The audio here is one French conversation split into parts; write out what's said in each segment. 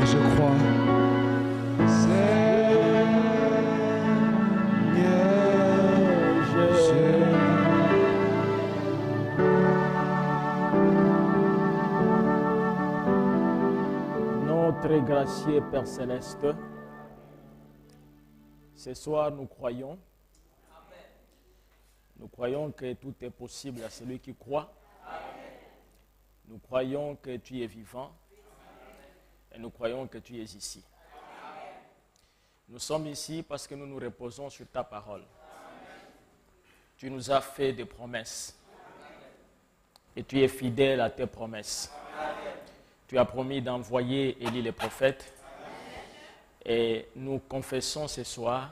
Seigneur, je crois. Très gracieux Père Céleste, ce soir nous croyons que tout est possible à celui qui croit. Nous croyons que tu es vivant et nous croyons que tu es ici. Nous sommes ici parce que nous nous reposons sur ta parole. Tu nous as fait des promesses et tu es fidèle à tes promesses. Tu as promis d'envoyer Élie le prophète. Et nous confessons ce soir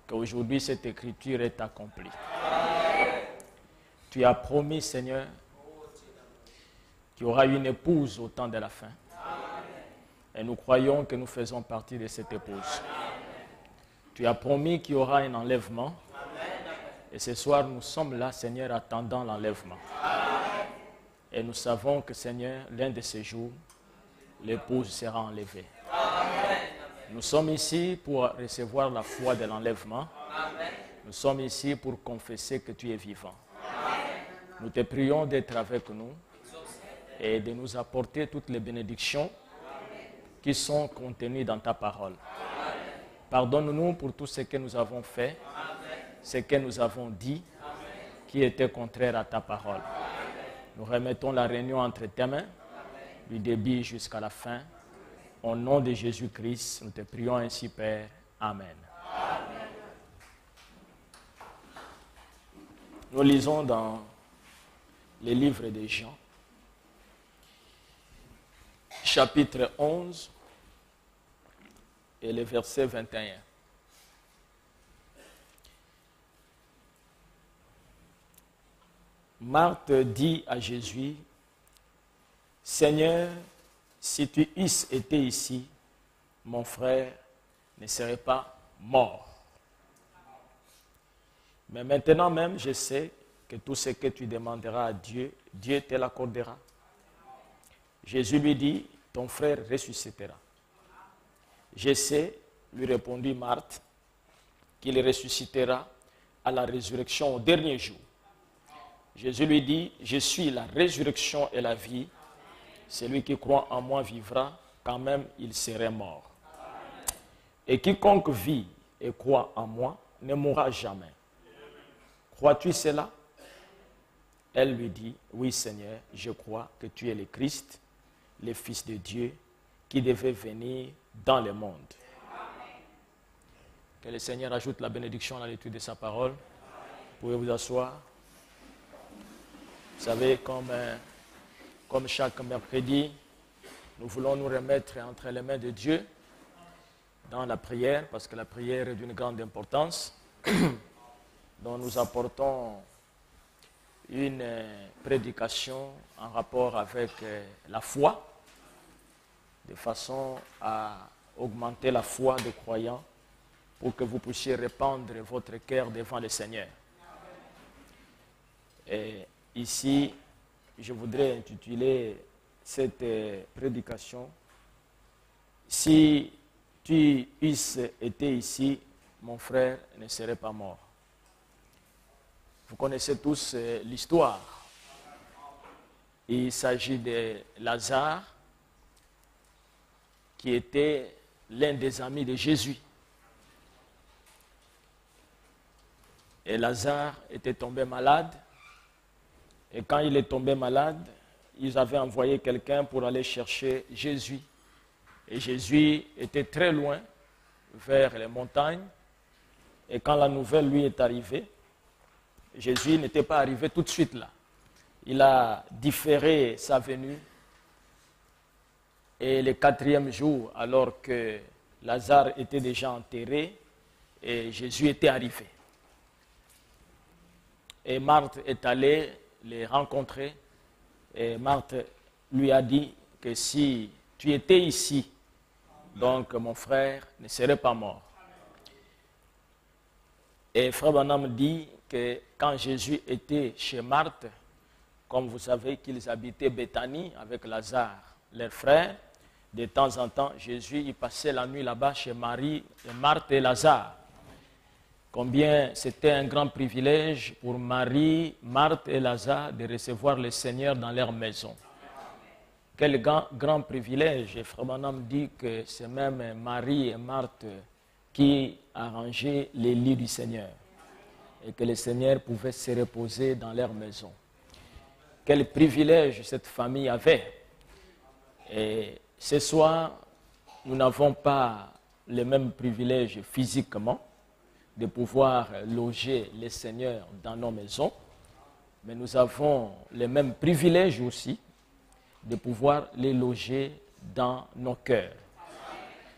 qu'aujourd'hui cette écriture est accomplie. Tu as promis, Seigneur, qu'il y aura une épouse au temps de la fin. Et nous croyons que nous faisons partie de cette épouse. Tu as promis qu'il y aura un enlèvement. Et ce soir, nous sommes là, Seigneur, attendant l'enlèvement. Et nous savons que, Seigneur, l'un de ces jours, l'épouse sera enlevée. Amen. Nous sommes ici pour recevoir la foi de l'enlèvement. Amen. Nous sommes ici pour confesser que tu es vivant. Amen. Nous te prions d'être avec nous et de nous apporter toutes les bénédictions qui sont contenues dans ta parole. Pardonne-nous pour tout ce que nous avons fait, ce que nous avons dit, qui était contraire à ta parole. Nous remettons la réunion entre tes mains, du début jusqu'à la fin. Au nom de Jésus-Christ, nous te prions ainsi, Père. Amen. Amen. Nous lisons dans les livres de Jean, chapitre 11 et le verset 21. Marthe dit à Jésus, « Seigneur, si tu eusses été ici, mon frère ne serait pas mort. Mais maintenant même, je sais que tout ce que tu demanderas à Dieu, Dieu te l'accordera. » Jésus lui dit, « Ton frère ressuscitera. » Je sais, lui répondit Marthe, qu'il ressuscitera à la résurrection au dernier jour. Jésus lui dit, « Je suis la résurrection et la vie. Celui qui croit en moi vivra, quand même il serait mort. Et quiconque vit et croit en moi ne mourra jamais. Crois-tu cela ?» Elle lui dit, « Oui Seigneur, je crois que tu es le Christ, le Fils de Dieu, qui devait venir dans le monde. » Que le Seigneur ajoute la bénédiction à la lecture de sa parole. Vous pouvez vous asseoir. Vous savez, comme chaque mercredi, nous voulons nous remettre entre les mains de Dieu dans la prière, parce que la prière est d'une grande importance, dont nous apportons une prédication en rapport avec la foi, de façon à augmenter la foi des croyants pour que vous puissiez répandre votre cœur devant le Seigneur. Et ici, je voudrais intituler cette prédication « Si tu eusses été ici, mon frère ne serait pas mort. » Vous connaissez tous l'histoire. Il s'agit de Lazare, qui était l'un des amis de Jésus. Et Lazare était tombé malade. Et quand il est tombé malade, ils avaient envoyé quelqu'un pour aller chercher Jésus. Et Jésus était très loin, vers les montagnes. Et quand la nouvelle lui est arrivée, Jésus n'était pas arrivé tout de suite là. Il a différé sa venue. Et le 4e jour, alors que Lazare était déjà enterré, et Jésus était arrivé. Et Marthe est allée les rencontrer. Et Marthe lui a dit que si tu étais ici, donc mon frère ne serait pas mort. Et Frère Branham dit que quand Jésus était chez Marthe, comme vous savez qu'ils habitaient Béthanie avec Lazare, leur frère, De temps en temps, Jésus il passait la nuit là-bas chez Marie, Marthe et Lazare. Combien c'était un grand privilège pour Marie, Marthe et Lazare de recevoir le Seigneur dans leur maison. Quel grand privilège. Et Frère Branham dit que c'est même Marie et Marthe qui arrangeaient les lits du Seigneur et que le Seigneur pouvait se reposer dans leur maison. Quel privilège cette famille avait. Et ce soir, nous n'avons pas le même privilège physiquement de pouvoir loger le Seigneur dans nos maisons, mais nous avons le même privilège aussi de pouvoir les loger dans nos cœurs,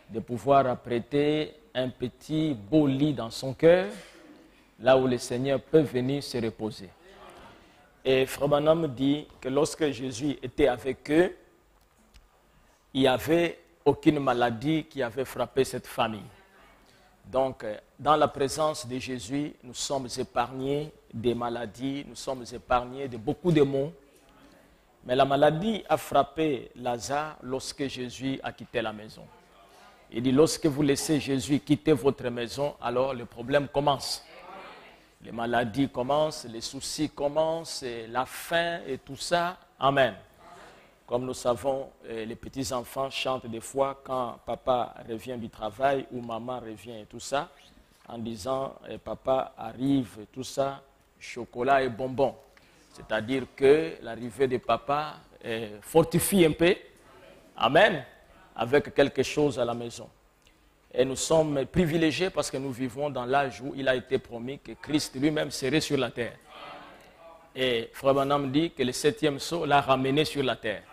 de pouvoir apprêter un petit beau lit dans son cœur, là où le Seigneur peut venir se reposer. Et Frère Branham dit que lorsque Jésus était avec eux, il n'y avait aucune maladie qui avait frappé cette famille. Donc, dans la présence de Jésus, nous sommes épargnés des maladies, nous sommes épargnés de beaucoup de maux. Mais la maladie a frappé Lazare lorsque Jésus a quitté la maison. Il dit, lorsque vous laissez Jésus quitter votre maison, alors le problème commence. Les maladies commencent, les soucis commencent, et la faim et tout ça. Amen. Comme nous savons, les petits-enfants chantent des fois quand papa revient du travail ou maman revient et tout ça, en disant papa arrive et tout ça, chocolat et bonbons. C'est-à-dire que l'arrivée de papa fortifie un peu, amen, avec quelque chose à la maison. Et nous sommes privilégiés parce que nous vivons dans l'âge où il a été promis que Christ lui-même serait sur la terre. Et Frère Branham dit que le 7e sceau l'a ramené sur la terre.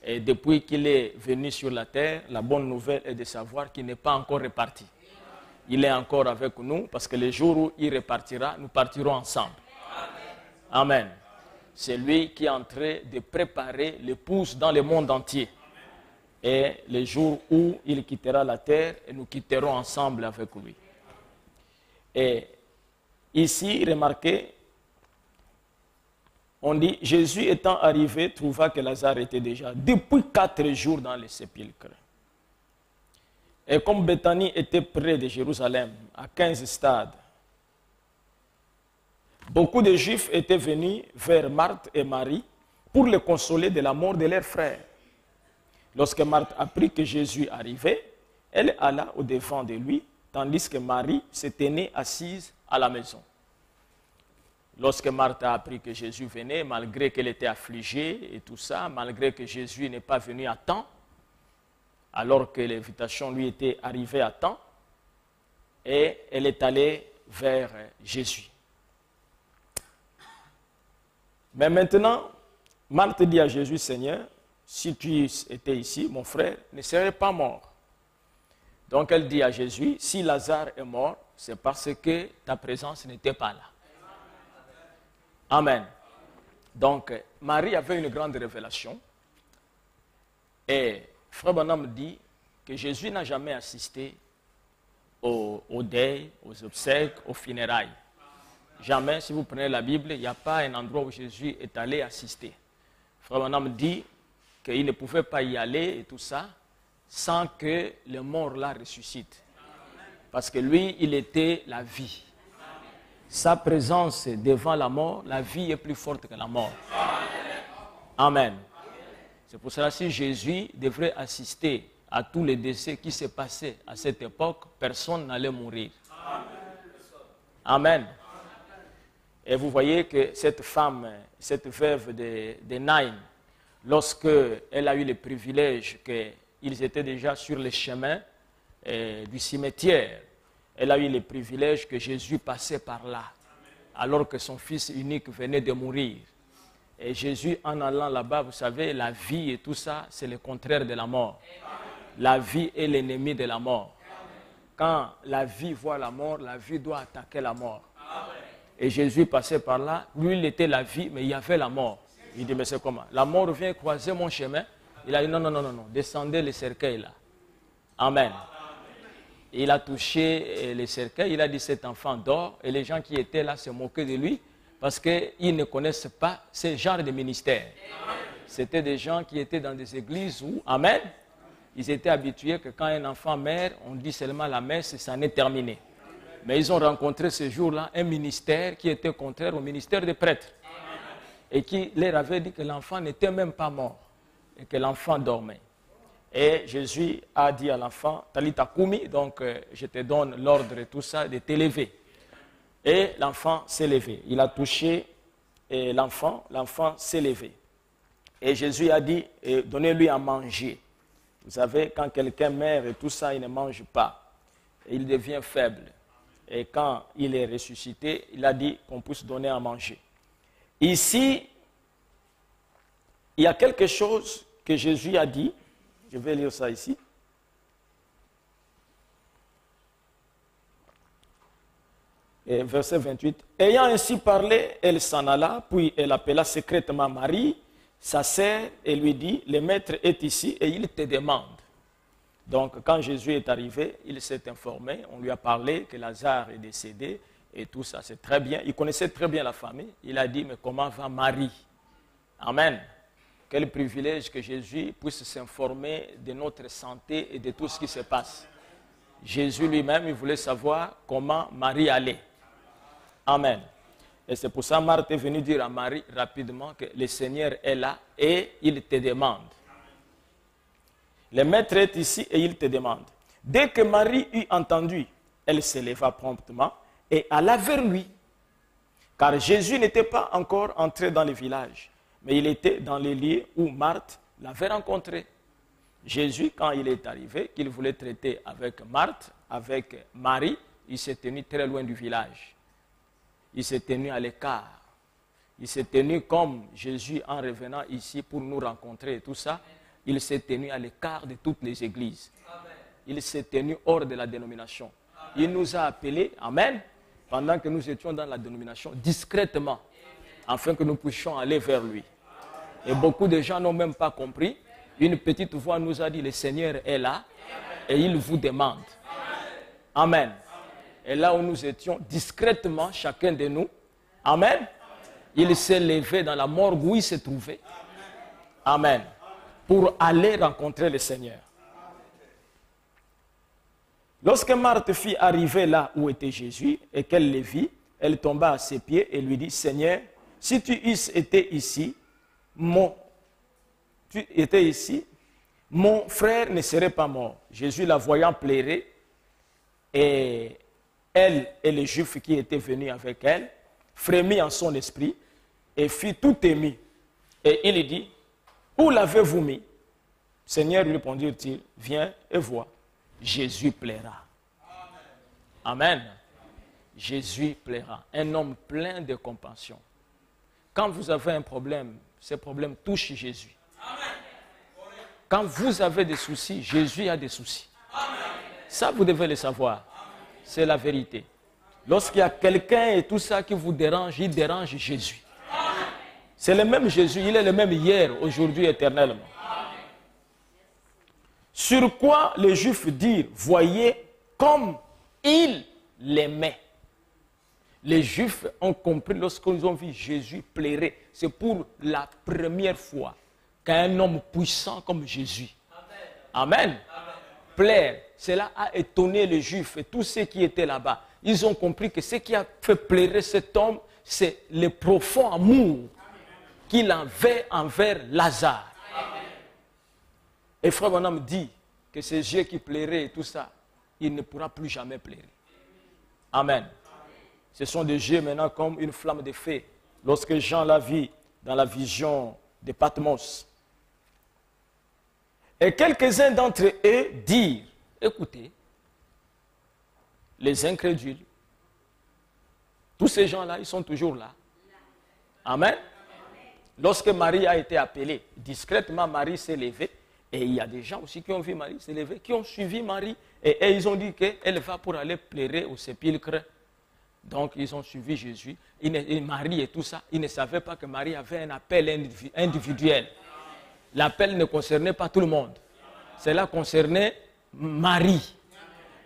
Et depuis qu'il est venu sur la terre, la bonne nouvelle est de savoir qu'il n'est pas encore reparti. Il est encore avec nous parce que le jour où il repartira, nous partirons ensemble. Amen. C'est lui qui est en train de préparer l'épouse dans le monde entier. Et le jour où il quittera la terre, nous quitterons ensemble avec lui. Et ici, remarquez, on dit, Jésus étant arrivé, trouva que Lazare était déjà depuis 4 jours dans le sépulcre. Et comme Béthanie était près de Jérusalem, à 15 stades, beaucoup de Juifs étaient venus vers Marthe et Marie pour les consoler de la mort de leur frère. Lorsque Marthe apprit que Jésus arrivait, elle alla au-devant de lui, tandis que Marie se tenait assise à la maison. Lorsque Marthe a appris que Jésus venait, malgré qu'elle était affligée et tout ça, malgré que Jésus n'est pas venu à temps, alors que l'invitation lui était arrivée à temps, et elle est allée vers Jésus. Mais maintenant, Marthe dit à Jésus, Seigneur, si tu étais ici, mon frère ne serait pas mort. Donc elle dit à Jésus, si Lazare est mort, c'est parce que ta présence n'était pas là. Amen. Donc, Marie avait une grande révélation. Et Frère Branham dit que Jésus n'a jamais assisté au deuil, aux obsèques, aux funérailles. Jamais, si vous prenez la Bible, il n'y a pas un endroit où Jésus est allé assister. Frère Branham dit qu'il ne pouvait pas y aller et tout ça sans que le mort la ressuscite. Parce que lui, il était la vie. Sa présence devant la mort, la vie est plus forte que la mort. Amen. C'est pour cela que si Jésus devrait assister à tous les décès qui se passaient à cette époque, personne n'allait mourir. Amen. Et vous voyez que cette femme, cette veuve de Naïm, lorsqu'elle a eu le privilège qu'ils étaient déjà sur le chemin du cimetière, elle a eu le privilège que Jésus passait par là, alors que son fils unique venait de mourir. Et Jésus, en allant là-bas, vous savez, la vie et tout ça, c'est le contraire de la mort. La vie est l'ennemi de la mort. Quand la vie voit la mort, la vie doit attaquer la mort. Et Jésus passait par là, lui il était la vie, mais il y avait la mort. Il dit, mais c'est comment? La mort vient croiser mon chemin. Il a dit, non, descendez le cercueil là. Amen. Il a touché les cercueils, il a dit cet enfant dort, et les gens qui étaient là se moquaient de lui parce qu'ils ne connaissent pas ce genre de ministère. C'était des gens qui étaient dans des églises où, amen, ils étaient habitués que quand un enfant meurt, on dit seulement la messe et ça en est terminé. Mais ils ont rencontré ce jour-là un ministère qui était contraire au ministère des prêtres. Et qui leur avait dit que l'enfant n'était même pas mort et que l'enfant dormait. Et Jésus a dit à l'enfant, Talita Koumi, donc je te donne l'ordre et tout ça, de t'élever. Et l'enfant s'est levé. Il a touché l'enfant s'est levé. Et Jésus a dit, donnez-lui à manger. Vous savez, quand quelqu'un meurt et tout ça, il ne mange pas. Et il devient faible. Et quand il est ressuscité, il a dit qu'on puisse donner à manger. Ici, il y a quelque chose que Jésus a dit. Je vais lire ça ici. Et verset 28. Ayant ainsi parlé, elle s'en alla, puis elle appela secrètement Marie, sa sœur, et lui dit, le maître est ici et il te demande. Donc, quand Jésus est arrivé, il s'est informé, on lui a parlé que Lazare est décédé et tout ça, c'est très bien. Il connaissait très bien la famille. Il a dit, mais comment va Marie? Amen. Quel privilège que Jésus puisse s'informer de notre santé et de tout ce qui se passe. Jésus lui-même, il voulait savoir comment Marie allait. Amen. Et c'est pour ça que Marthe est venue dire à Marie rapidement que le Seigneur est là et il te demande. Le maître est ici et il te demande. Dès que Marie eut entendu, elle se leva promptement et alla vers lui. Car Jésus n'était pas encore entré dans le village, mais il était dans les lieux où Marthe l'avait rencontré. Jésus, quand il est arrivé, qu'il voulait traiter avec Marthe, avec Marie, il s'est tenu très loin du village. Il s'est tenu à l'écart. Il s'est tenu comme Jésus en revenant ici pour nous rencontrer et tout ça. Il s'est tenu à l'écart de toutes les églises. Il s'est tenu hors de la dénomination. Il nous a appelés, amen, pendant que nous étions dans la dénomination, discrètement, afin que nous puissions aller vers lui. Et beaucoup de gens n'ont même pas compris. Une petite voix nous a dit, le Seigneur est là et il vous demande. Amen. Et là où nous étions, discrètement, chacun de nous, amen, il s'est levé dans la morgue où il se trouvait. Amen. Pour aller rencontrer le Seigneur. Lorsque Marthe fit arriver là où était Jésus et qu'elle le vit, elle tomba à ses pieds et lui dit, Seigneur, si tu eusses été ici, mon frère ne serait pas mort. Jésus, la voyant pleurer, et elle et les Juifs qui étaient venus avec elle, frémit en son esprit et fit tout ému. Et il lui dit, où l'avez-vous mis? Seigneur, lui répondit-il, viens et vois. Jésus plaira. Amen. Jésus plaira. Un homme plein de compassion. Quand vous avez un problème, ce problème touche Jésus. Quand vous avez des soucis, Jésus a des soucis. Ça, vous devez le savoir. C'est la vérité. Lorsqu'il y a quelqu'un et tout ça qui vous dérange, il dérange Jésus. C'est le même Jésus, il est le même hier, aujourd'hui, éternellement. Sur quoi les Juifs dirent, voyez comme il l'aimait. Les Juifs ont compris lorsqu'ils ont vu Jésus pleurer. C'est pour la première fois qu'un homme puissant comme Jésus, amen, plaire. Cela a étonné les Juifs et tous ceux qui étaient là-bas. Ils ont compris que ce qui a fait pleurer cet homme, c'est le profond amour qu'il avait envers Lazare. Et frère Branham dit que ces yeux qui pleuraient et tout ça, il ne pourra plus jamais pleurer. Amen. Ce sont des yeux maintenant comme une flamme de feu. Lorsque Jean l'a vu dans la vision de Patmos. Et quelques-uns d'entre eux dirent, écoutez, les incrédules, tous ces gens-là, ils sont toujours là. Amen. Lorsque Marie a été appelée, discrètement Marie s'est levée. Et il y a des gens aussi qui ont vu Marie se lever, qui ont suivi Marie. Et ils ont dit qu'elle va pour aller pleurer au sépulcre. Donc ils ont suivi Jésus. Et Marie et tout ça, ils ne savaient pas que Marie avait un appel individuel. L'appel ne concernait pas tout le monde. Cela concernait Marie.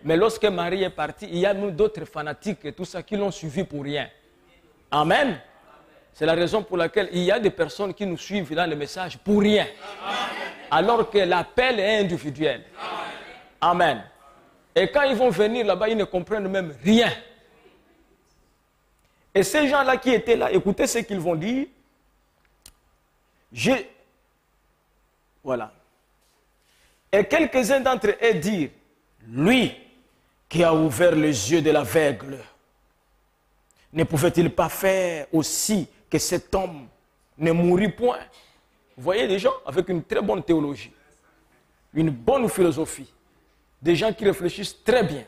Mais lorsque Marie est partie, il y a nous d'autres fanatiques et tout ça qui l'ont suivi pour rien. Amen. C'est la raison pour laquelle il y a des personnes qui nous suivent dans le message pour rien. alors que l'appel est individuel. Amen. Et quand ils vont venir là-bas, ils ne comprennent même rien. Et ces gens-là qui étaient là, écoutez ce qu'ils vont dire. Voilà. Et quelques-uns d'entre eux dirent, lui qui a ouvert les yeux de l'aveugle, ne pouvait-il pas faire aussi que cet homme ne mourût point? Vous voyez des gens avec une très bonne théologie, une bonne philosophie, des gens qui réfléchissent très bien,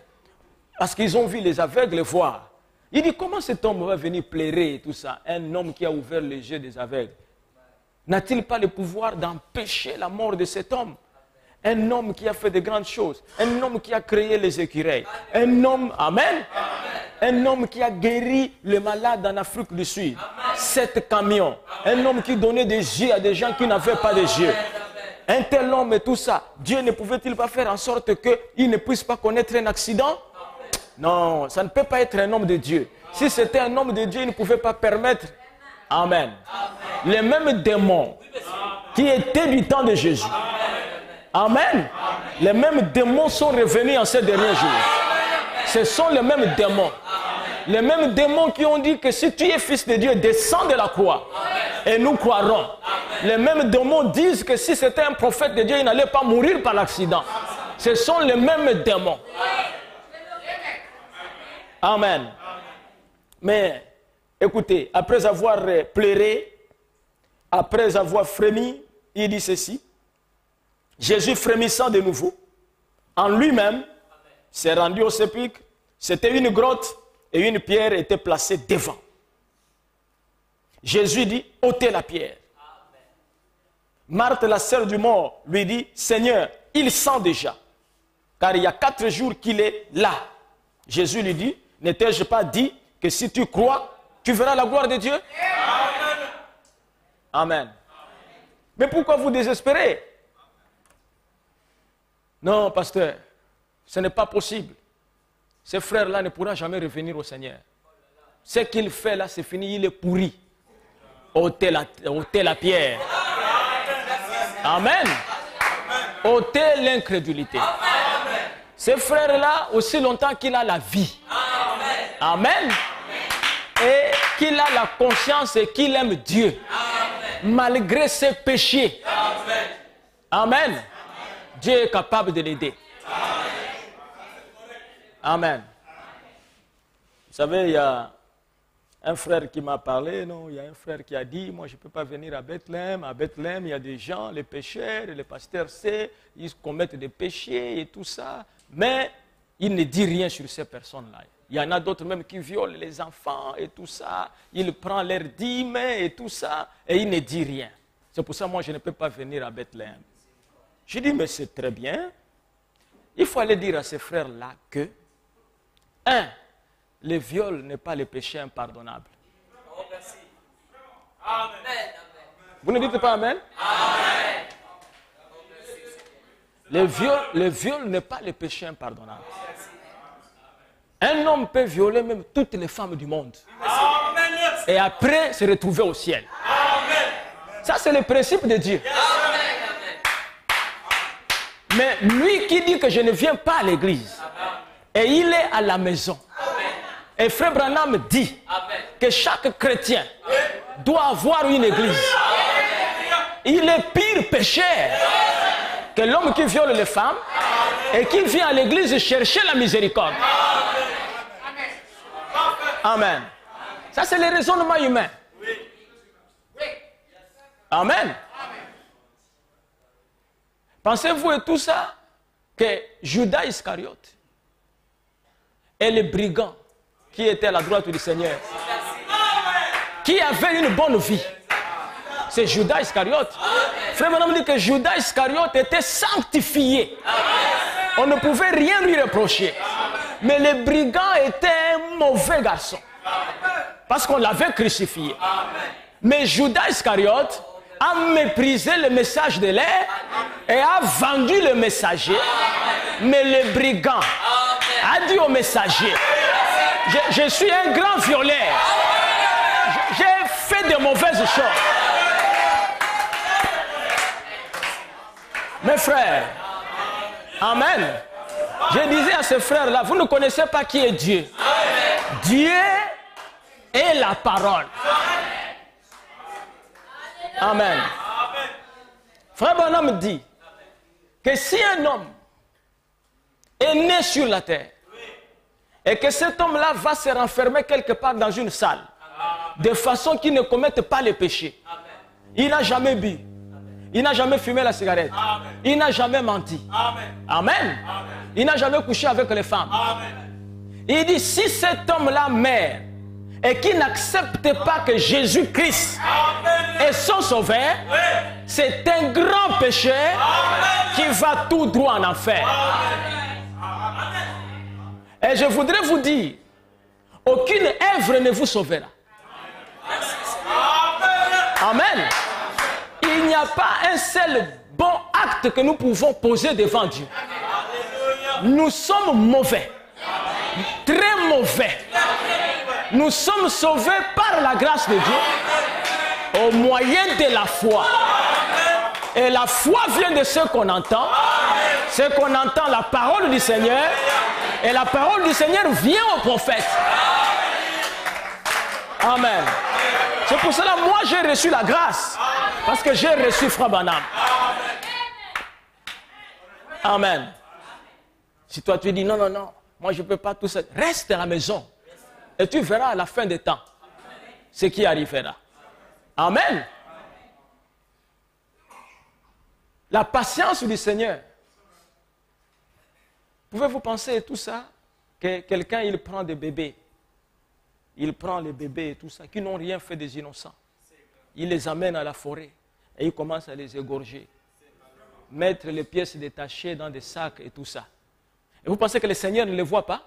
parce qu'ils ont vu les aveugles voir. Il dit, comment cet homme va venir plairer et tout ça? Un homme qui a ouvert les yeux des aveugles. N'a-t-il pas le pouvoir d'empêcher la mort de cet homme? Un homme qui a fait de grandes choses. Un homme qui a créé les écureuils. Un homme, amen. Un homme qui a guéri les malades en Afrique du Sud. 7 camions. Un homme qui donnait des yeux à des gens qui n'avaient pas de yeux. Un tel homme et tout ça. Dieu ne pouvait-il pas faire en sorte qu'il ne puisse pas connaître un accident? Non, ça ne peut pas être un homme de Dieu. Si c'était un homme de Dieu, il ne pouvait pas permettre. Amen. Les mêmes démons qui étaient du temps de Jésus. Amen. Les mêmes démons sont revenus en ces derniers jours. Ce sont les mêmes démons. Les mêmes démons qui ont dit que si tu es fils de Dieu, descends de la croix. Et nous croirons. Les mêmes démons disent que si c'était un prophète de Dieu, il n'allait pas mourir par l'accident. Ce sont les mêmes démons. Amen. Mais, écoutez, après avoir pleuré, après avoir frémi, il dit ceci. Jésus frémissant de nouveau, en lui-même, s'est rendu au sépulcre. C'était une grotte et une pierre était placée devant. Jésus dit, ôtez la pierre. Marthe, la sœur du mort, lui dit, Seigneur, il sent déjà, car il y a 4 jours qu'il est là. Jésus lui dit, n'ai-je pas dit que si tu crois, tu verras la gloire de Dieu? Amen. Amen. Mais pourquoi vous désespérez? Non, pasteur, ce n'est pas possible. Ce frère-là ne pourra jamais revenir au Seigneur. Ce qu'il fait là, c'est fini, il est pourri. ôtez la pierre. Amen. Ôtez l'incrédulité. Ce frère-là, aussi longtemps qu'il a la vie. Amen. Et qu'il a la conscience et qu'il aime Dieu. Malgré ses péchés. Amen. Dieu est capable de l'aider. Amen. Vous savez, il y a un frère qui m'a parlé, non, il y a un frère qui a dit, moi je ne peux pas venir à Bethléem. À Bethléem, il y a des gens, les pécheurs, les pasteurs, ils commettent des péchés et tout ça. Mais il ne dit rien sur ces personnes-là. Il y en a d'autres même qui violent les enfants et tout ça. Il prend leurs dîmes et tout ça et il ne dit rien. C'est pour ça que moi je ne peux pas venir à Bethléem. Je dis, mais c'est très bien. Il faut aller dire à ces frères-là que, le viol n'est pas le péché impardonnable. Amen. Vous ne dites pas Amen? Amen. Le viol n'est pas le péché impardonnable. Un homme peut violer même toutes les femmes du monde. Amen. Et après se retrouver au ciel. Amen. Ça, c'est le principe de Dieu. Amen. Mais lui qui dit que je ne viens pas à l'église, et il est à la maison. Et Frère Branham dit que chaque chrétien doit avoir une église. Il est pire pécheur que l'homme qui viole les femmes et qui vient à l'église chercher la miséricorde. Amen. Ça, c'est le raisonnement humain. Amen. Pensez-vous et tout ça que Judas Iscariote et les brigands qui étaient à la droite du Seigneur, qui avait une bonne vie, c'est Judas Iscariote. Frère Branham dit que Judas Iscariote était sanctifié. On ne pouvait rien lui reprocher. Mais les brigands étaient un mauvais garçon. Parce qu'on l'avait crucifié. Mais Judas Iscariote a méprisé le message de l'air et a vendu le messager. Mais le brigand a dit au messager, je suis un grand violeur. J'ai fait de mauvaises choses. Mes frères. Amen. Je disais à ce frère-là, vous ne connaissez pas qui est Dieu. Dieu est la parole. Amen. Frère Branham dit que si un homme est né sur la terre et que cet homme-là va se renfermer quelque part dans une salle de façon qu'il ne commette pas le péché, il n'a jamais bu, il n'a jamais fumé la cigarette, il n'a jamais menti. Amen. Il n'a jamais couché avec les femmes. Il dit si cet homme-là meurt et qu'il n'accepte pas que Jésus-Christ est son sauveur, c'est un grand péché qui va tout droit en enfer. Et je voudrais vous dire, aucune œuvre ne vous sauvera. Amen. Il n'y a pas un seul bon acte que nous pouvons poser devant Dieu. Nous sommes mauvais, très mauvais. Nous sommes sauvés par la grâce de Dieu au moyen de la foi. Et la foi vient de ce qu'on entend. Ce qu'on entend, la parole du Seigneur. Et la parole du Seigneur vient au prophète. Amen. C'est pour cela que moi j'ai reçu la grâce. Parce que j'ai reçu Frère Branham. Amen. Si toi tu dis non, non, non, moi je ne peux pas tout ça, reste à la maison. Et tu verras à la fin des temps ce qui arrivera. Amen. La patience du Seigneur. Pouvez-vous penser tout ça? Que quelqu'un, il prend des bébés. Il prend les bébés et tout ça, qui n'ont rien fait des innocents. Il les amène à la forêt et il commence à les égorger. Mettre les pièces détachées dans des sacs et tout ça. Et vous pensez que le Seigneur ne les voit pas?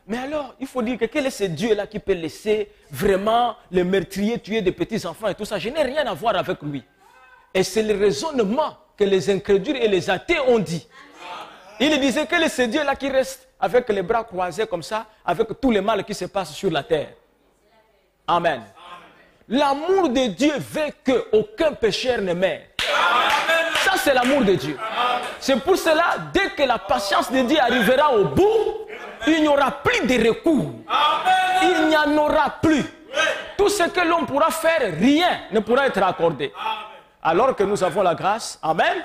Mais alors, il faut dire que quel est ce Dieu-là qui peut laisser vraiment les meurtriers tuer des petits-enfants et tout ça? Je n'ai rien à voir avec lui. Et c'est le raisonnement que les incrédules et les athées ont dit. Il disait quel est ce Dieu-là qui reste avec les bras croisés comme ça, avec tout le mal qui se passe sur la terre. Amen. L'amour de Dieu veut qu'aucun pécheur ne meure. Ça, c'est l'amour de Dieu. C'est pour cela, dès que la patience de Dieu arrivera au bout, il n'y aura plus de recours. Il n'y en aura plus. Tout ce que l'on pourra faire, rien ne pourra être accordé. Alors que nous avons la grâce, amen,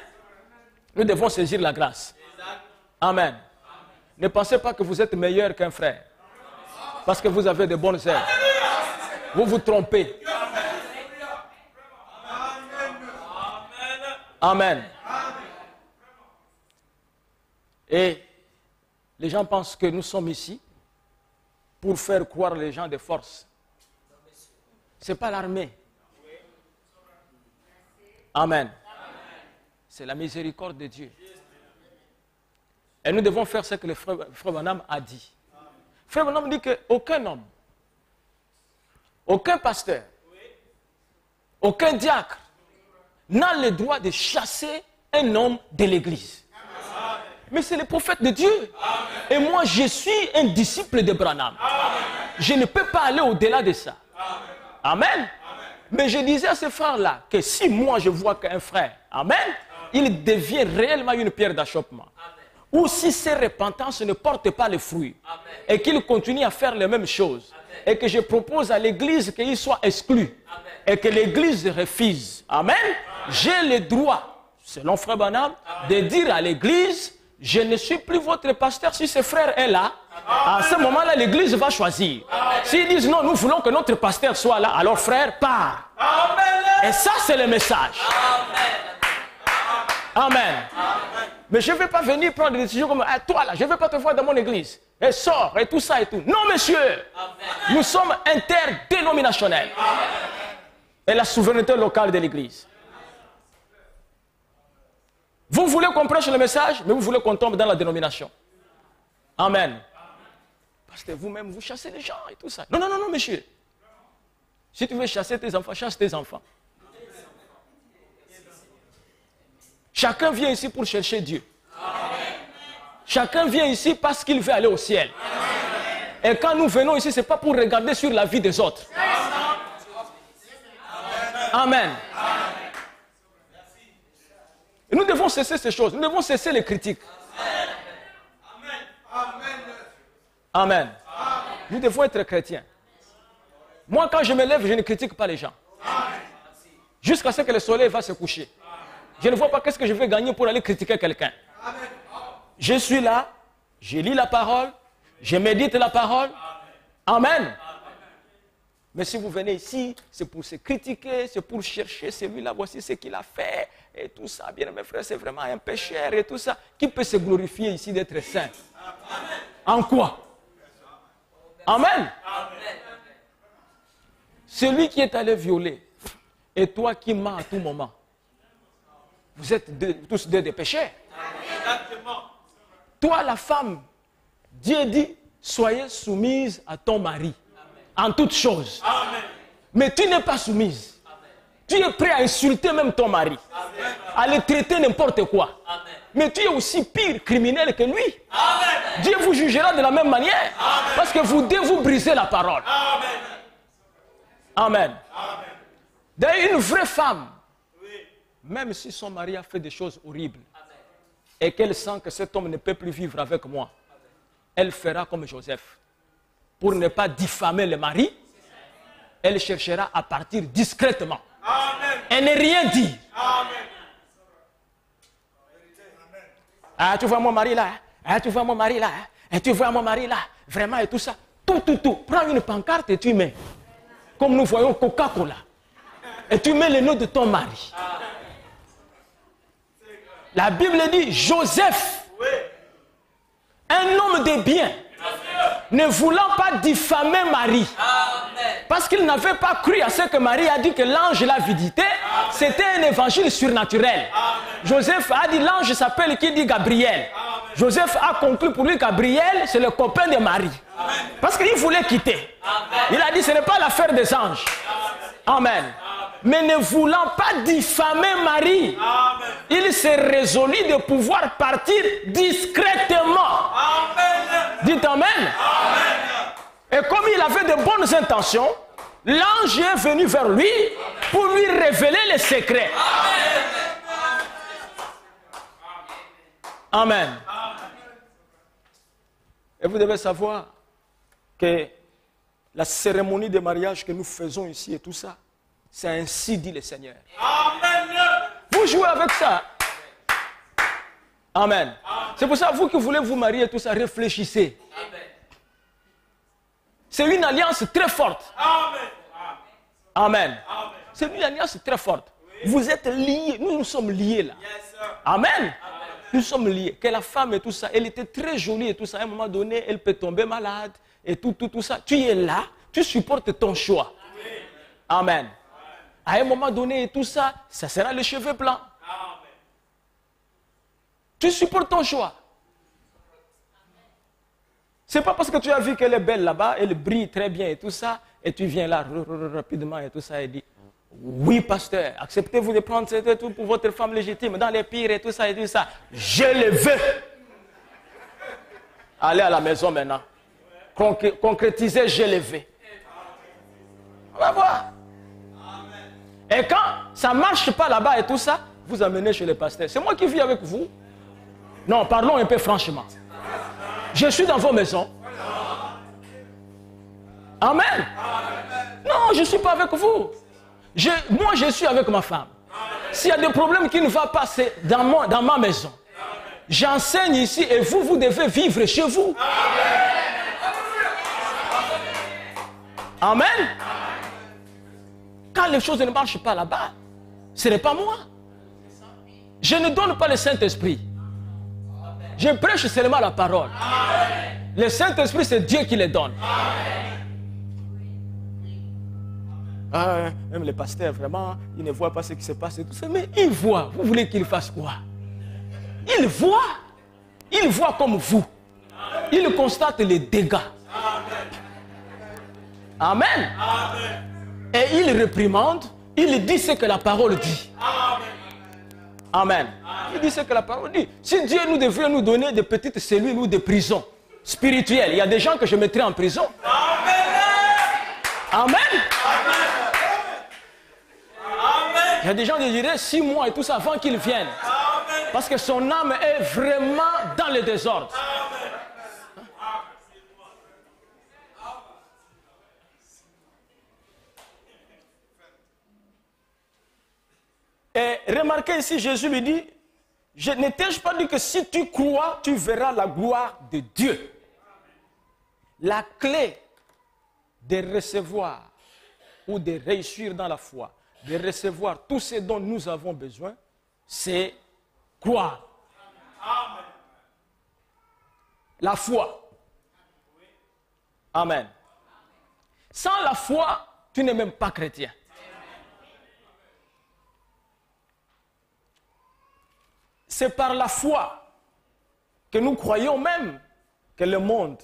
nous devons saisir la grâce. Amen. Ne pensez pas que vous êtes meilleur qu'un frère. Parce que vous avez de bonnes œuvres. Vous vous trompez. Amen. Et les gens pensent que nous sommes ici pour faire croire les gens de force. Ce n'est pas l'armée. Amen. C'est la miséricorde de Dieu. Et nous devons faire ce que le frère Branham a dit. Frère Branham dit qu'aucun homme, aucun pasteur, aucun diacre n'a le droit de chasser un homme de l'église. Mais c'est le prophète de Dieu. Et moi, je suis un disciple de Branham. Je ne peux pas aller au-delà de ça. Amen. Mais je disais à ce frère-là que si moi je vois qu'un frère, amen, il devient réellement une pierre d'achoppement. Ou si ses repentances ne portent pas les fruits et qu'il continue à faire les mêmes choses et que je propose à l'église qu'il soit exclu et que l'église refuse, amen, j'ai le droit, selon frère Branham, de dire à l'église, je ne suis plus votre pasteur si ce frère est là. À ce moment-là, l'église va choisir. S'ils disent non, nous voulons que notre pasteur soit là, alors frère, part. Et ça, c'est le message. Amen. Mais je ne vais pas venir prendre des décisions comme toi là, je ne vais pas te voir dans mon église. Et sors, et tout ça et tout. Non, monsieur. Nous sommes interdénominationnels. Et la souveraineté locale de l'église. Vous voulez qu'on prêche le message, mais vous voulez qu'on tombe dans la dénomination. Amen. Parce que vous-même, vous chassez les gens et tout ça. Non, non, non, non, monsieur. Si tu veux chasser tes enfants, chasse tes enfants. Chacun vient ici pour chercher Dieu. Chacun vient ici parce qu'il veut aller au ciel. Et quand nous venons ici, ce n'est pas pour regarder sur la vie des autres. Amen. Nous devons cesser ces choses. Nous devons cesser les critiques. Amen. Nous devons être chrétiens. Moi, quand je me lève, je ne critique pas les gens. Jusqu'à ce que le soleil va se coucher. Je ne vois pas qu'est-ce que je vais gagner pour aller critiquer quelqu'un. Je suis là, je lis la parole, je médite la parole. Amen. Mais si vous venez ici, c'est pour se critiquer, c'est pour chercher celui-là, voici ce qu'il a fait, et tout ça. Bien, mes frères, c'est vraiment un pécheur et tout ça. Qui peut se glorifier ici d'être saint? En quoi? Amen. Celui qui est allé violer, et toi qui mens à tout moment, vous êtes tous deux des pécheurs. Toi, la femme, Dieu dit, soyez soumise à ton mari. En toutes choses. Amen. Mais tu n'es pas soumise. Amen. Tu es prêt à insulter même ton mari. Amen. À le traiter n'importe quoi. Amen. Mais tu es aussi pire criminel que lui. Amen. Dieu vous jugera de la même manière. Amen. Parce que vous devez vous briser la parole. Amen. Amen. Amen. D'ailleurs, une vraie femme, oui, même si son mari a fait des choses horribles, amen, et qu'elle sent que cet homme ne peut plus vivre avec moi, amen, elle fera comme Joseph. Pour ne pas diffamer le mari, elle cherchera à partir discrètement. Amen. Et ne rien dire. Amen. Ah, tu vois mon mari là. Ah, tu vois mon mari là. Et tu vois mon mari là. Vraiment et tout ça. Tout. Prends une pancarte et tu mets. Comme nous voyons Coca-Cola. Et tu mets le nom de ton mari. La Bible dit Joseph, un homme de bien, ne voulant pas diffamer Marie, amen, parce qu'il n'avait pas cru à ce que Marie a dit que l'ange l'a visité, c'était un évangile surnaturel. Amen. Joseph a dit l'ange s'appelle qui dit Gabriel. Amen. Joseph a conclu pour lui Gabriel c'est le copain de Marie. Amen. Parce qu'il voulait quitter. Amen. Il a dit ce n'est pas l'affaire des anges. Amen. Amen. Mais ne voulant pas diffamer Marie, amen, il s'est résolu de pouvoir partir discrètement. Amen. Dites amen. Amen. Et comme il avait de bonnes intentions, l'ange est venu vers lui pour lui révéler les secrets. Amen. Amen. Et vous devez savoir que la cérémonie de mariage que nous faisons ici et tout ça, c'est ainsi dit le Seigneur. Amen. Vous jouez avec ça. Amen. C'est pour ça, vous qui voulez vous marier et tout ça, réfléchissez. C'est une alliance très forte. Amen. Amen. C'est une alliance très forte. Oui. Vous êtes liés. Nous sommes liés là. Yes, amen. Amen. Nous sommes liés. Que la femme et tout ça, elle était très jolie et tout ça. À un moment donné, elle peut tomber malade et tout ça. Tu es là, tu supportes ton choix. Oui. Amen. À un moment donné et tout ça, ça sera les cheveux blancs. Amen. Tu supportes ton choix. C'est pas parce que tu as vu qu'elle est belle là-bas, elle brille très bien et tout ça, et tu viens là rapidement et tout ça et dis, oui pasteur, acceptez-vous de prendre cet tout pour votre femme légitime dans les pires et tout ça et tout ça. Je le veux. Allez à la maison maintenant. Concrétisez, je le veux. On va voir. Et quand ça ne marche pas là-bas et tout ça, vous amenez chez le pasteur. C'est moi qui vis avec vous. Non, parlons un peu franchement. Je suis dans vos maisons. Amen. Non, je ne suis pas avec vous. Moi, je suis avec ma femme. S'il y a des problèmes qui ne vont pas passer dans ma maison, j'enseigne ici et vous devez vivre chez vous. Amen. Quand les choses ne marchent pas là-bas, ce n'est pas moi. Je ne donne pas le Saint-Esprit. Je prêche seulement la parole. Amen. Le Saint-Esprit, c'est Dieu qui le donne. Même les pasteurs, vraiment, ils ne voient pas ce qui se passe et tout ça. Mais ils voient. Vous voulez qu'ils fassent quoi? Ils voient. Ils voient comme vous. Ils constatent les dégâts. Amen. Amen. Et ils réprimandent. Ils disent ce que la parole dit. Amen. Il dit ce que la parole dit. Si Dieu nous devait nous donner des petites cellules ou des prisons spirituelles, il y a des gens que je mettrais en prison. Amen. Il y a des gens qui diraient 6 mois et tout ça avant qu'ils viennent. Parce que son âme est vraiment dans le désordre. Et remarquez ici, Jésus lui dit, je ne t'ai pas dit que si tu crois, tu verras la gloire de Dieu. La clé de recevoir ou de réussir dans la foi, de recevoir tout ce dont nous avons besoin, c'est croire. Amen. La foi. Amen. Sans la foi, tu n'es même pas chrétien. C'est par la foi que nous croyons même que le monde,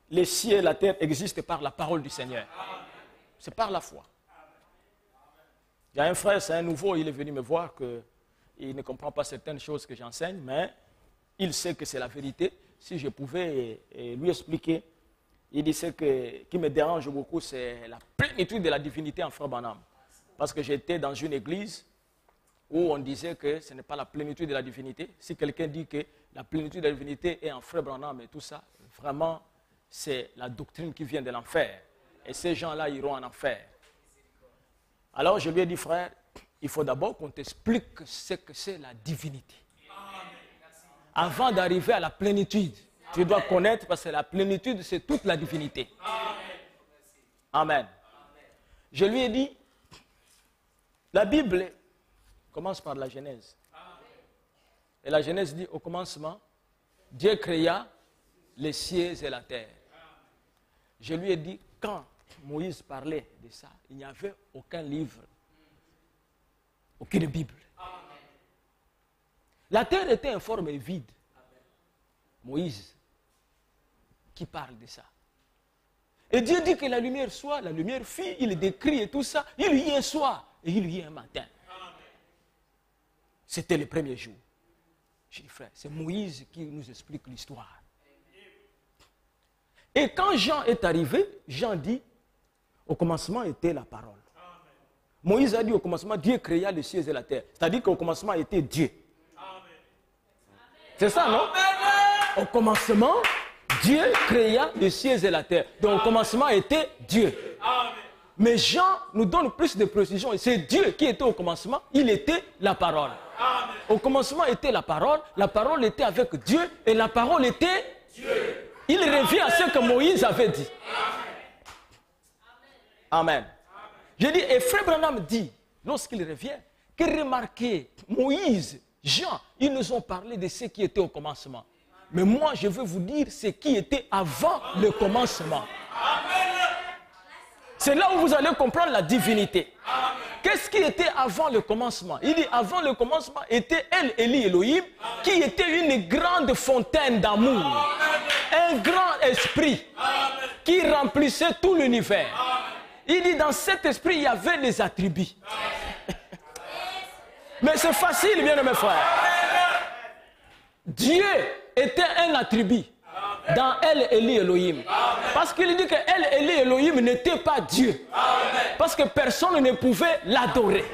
les cieux et la terre existent par la parole du Seigneur. C'est par la foi. Il y a un frère, c'est un nouveau, il est venu me voir qu'il ne comprend pas certaines choses que j'enseigne, mais il sait que c'est la vérité. Si je pouvais lui expliquer, il dit ce qui me dérange beaucoup, c'est la plénitude de la divinité en Frère Branham. Parce que j'étais dans une église où on disait que ce n'est pas la plénitude de la divinité. Si quelqu'un dit que la plénitude de la divinité est en Frère Branham et tout ça, vraiment, c'est la doctrine qui vient de l'enfer. Et ces gens-là iront en enfer. Alors je lui ai dit, frère, il faut d'abord qu'on t'explique ce que c'est la divinité. Avant d'arriver à la plénitude, tu dois connaître, parce que la plénitude, c'est toute la divinité. Amen. Je lui ai dit, la Bible commence par la Genèse. Et la Genèse dit, au commencement, Dieu créa les cieux et la terre. Je lui ai dit, quand Moïse parlait de ça, il n'y avait aucun livre, aucune Bible. La terre était informe et vide. Moïse qui parle de ça. Et Dieu dit que la lumière soit, la lumière fit, il décrit et tout ça. Il y est un soir et il y est un matin. C'était le premier jour. J'ai dit, frère, c'est Moïse qui nous explique l'histoire. Et quand Jean est arrivé, Jean dit, au commencement était la parole. Moïse a dit, au commencement, Dieu créa les cieux et la terre. C'est-à-dire qu'au commencement était Dieu. C'est ça, non? Au commencement, Dieu créa les cieux et la terre. Donc au commencement était Dieu. Mais Jean nous donne plus de précision. C'est Dieu qui était au commencement, il était la parole. Au commencement était la parole était avec Dieu et la parole était Dieu. Il revient à ce que Moïse avait dit. Amen. Je dis, et Frère Branham dit, lorsqu'il revient, que remarquez, Moïse, Jean, ils nous ont parlé de ce qui était au commencement. Mais moi, je veux vous dire ce qui était avant le commencement. C'est là où vous allez comprendre la divinité. Qu'est-ce qui était avant le commencement? Il dit, avant le commencement était El Eli Elohim, qui était une grande fontaine d'amour. Un grand esprit qui remplissait tout l'univers. Il dit, dans cet esprit, il y avait les attributs. Mais c'est facile, bien mes frères. Dieu était un attribut dans El Eli Elohim. Parce qu'il dit que El Eli Elohim n'était pas Dieu. Parce que personne ne pouvait l'adorer.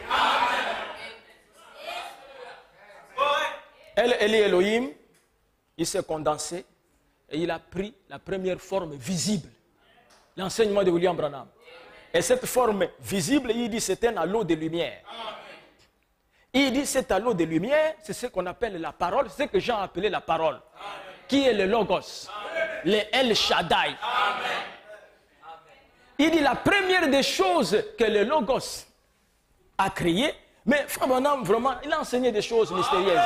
El Eli Elohim, il s'est condensé et il a pris la première forme visible. L'enseignement de William Branham. Et cette forme visible, il dit c'est un halo de lumière. Il dit cet halo de lumière, c'est ce qu'on appelle la parole, c'est ce que Jean a appelé la parole. Qui est le Logos, le El Shaddai. Il dit la première des choses que le Logos a créé, mais Frère Branham, vraiment, il a enseigné des choses mystérieuses.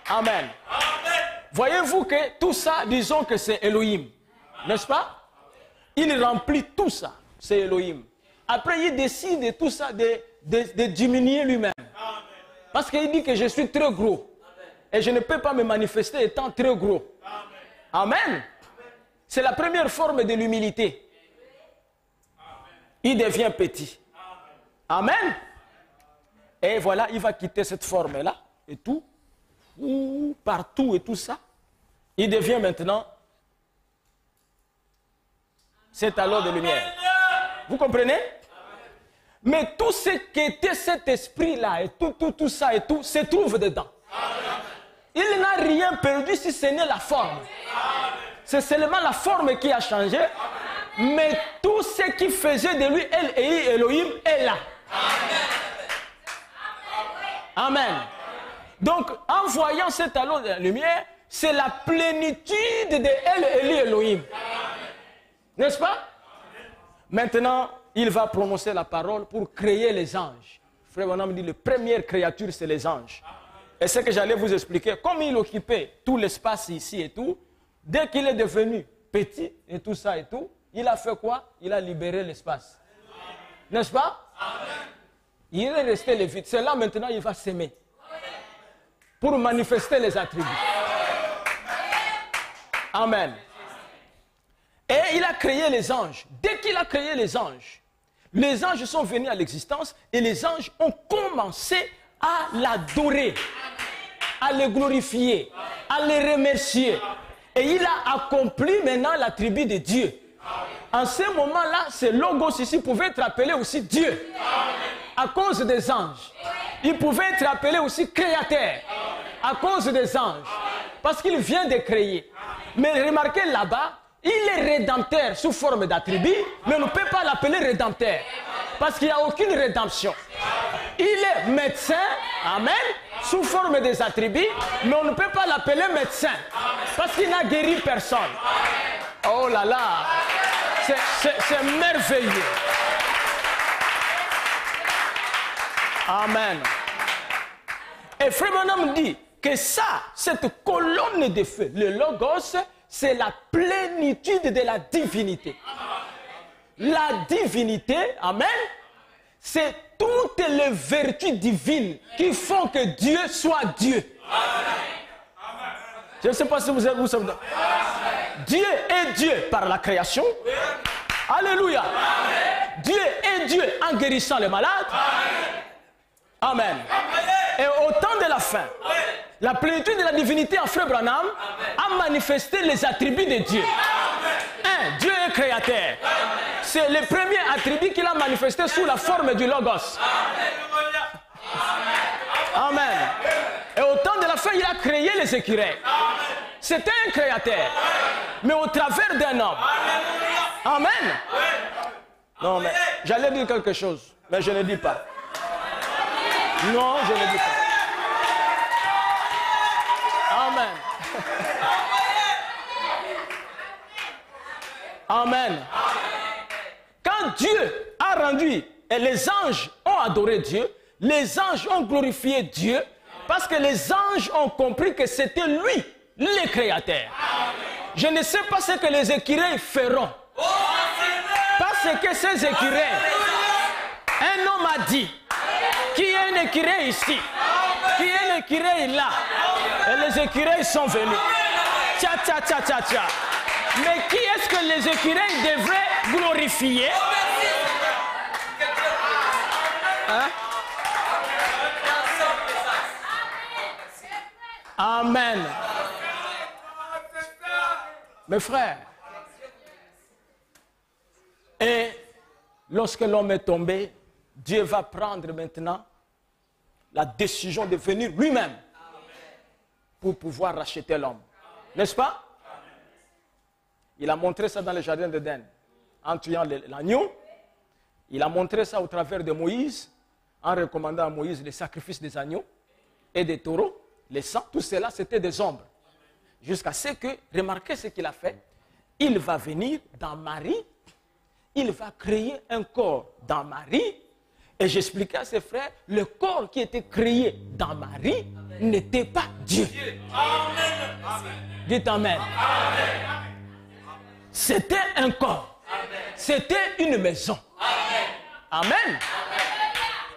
Amen. Voyez-vous que tout ça, disons que c'est Elohim, n'est-ce pas? Il remplit tout ça, c'est Elohim. Après, il décide de tout ça de diminuer lui-même. Parce qu'il dit que je suis très gros. Et je ne peux pas me manifester étant très gros. Amen. C'est la première forme de l'humilité. Il devient petit. Amen. Et voilà, il va quitter cette forme-là. Et tout. Partout et tout ça. Il devient maintenant cet halo de lumière. Vous comprenez? Mais tout ce qu'était cet esprit-là, et tout ça et tout, se trouve dedans. Il n'a rien perdu si ce n'est la forme. C'est seulement la forme qui a changé. Mais tout ce qui faisait de lui Elohim est là. Amen. Donc, en voyant cet halo de lumière, c'est la plénitude de Elohim. N'est-ce pas? Maintenant, il va prononcer la parole pour créer les anges. Frère Branham dit, la première créature, c'est les anges. Et ce que j'allais vous expliquer, comme il occupait tout l'espace ici et tout, dès qu'il est devenu petit et tout ça et tout, il a fait quoi? Il a libéré l'espace. N'est-ce pas? Il est resté le vide. C'est là maintenant il va s'aimer. Pour manifester les attributs. Amen. Et il a créé les anges. Dès qu'il a créé les anges sont venus à l'existence et les anges ont commencé à l'adorer, à le glorifier, à le remercier. Et il a accompli maintenant l'attribut de Dieu. En ce moment-là, ce logos ici pouvait être appelé aussi Dieu. À cause des anges. Il pouvait être appelé aussi créateur. À cause des anges. Parce qu'il vient de créer. Mais remarquez là-bas, il est rédempteur sous forme d'attribut, mais on ne peut pas l'appeler rédempteur. Parce qu'il n'y a aucune rédemption. Il est médecin, amen, sous forme des attributs, mais on ne peut pas l'appeler médecin. Parce qu'il n'a guéri personne. Oh là là, c'est merveilleux. Amen. Et Frère Branham dit que ça, cette colonne de feu, le logos, c'est la plénitude de la divinité. La divinité, amen, c'est toutes les vertus divines qui font que Dieu soit Dieu. Je ne sais pas si vous savez. Dieu est Dieu par la création. Alléluia. Dieu est Dieu en guérissant les malades. Amen. Et au temps de la fin, la plénitude de la divinité en Frère Branham a manifesté les attributs de Dieu. Un, Dieu est créateur. C'est le premier attribut qu'il a manifesté sous la forme du Logos. Amen. Et au temps de la fin, il a créé les écureuils. C'était un créateur. Mais au travers d'un homme. Amen. Non, mais j'allais dire quelque chose, mais je ne dis pas. Non, je ne dis pas. Amen. Amen. Quand Dieu a rendu et les anges ont adoré Dieu, les anges ont glorifié Dieu parce que les anges ont compris que c'était lui, le créateur. Je ne sais pas ce que les écureuils feront. Parce que ces écureuils, un homme a dit, qui est un écureuil ici, qui est un écureuil là, et les écureuils sont venus. Tcha, tcha, tcha, tcha, tcha. Mais qui est-ce que les écureuils devraient glorifier? Hein? Amen. Mes frères, et lorsque l'homme est tombé, Dieu va prendre maintenant la décision de venir lui-même pour pouvoir racheter l'homme. N'est-ce pas? Il a montré ça dans le jardin d'Éden, en tuant l'agneau. Il a montré ça au travers de Moïse, en recommandant à Moïse les sacrifices des agneaux et des taureaux, les sangs. Tout cela, c'était des ombres. Jusqu'à ce que, remarquez ce qu'il a fait, il va venir dans Marie, il va créer un corps dans Marie. Et j'expliquais à ses frères, le corps qui était créé dans Marie n'était pas Dieu. Amen. Dites Amen. Amen. C'était un corps. C'était une maison. Amen. Amen.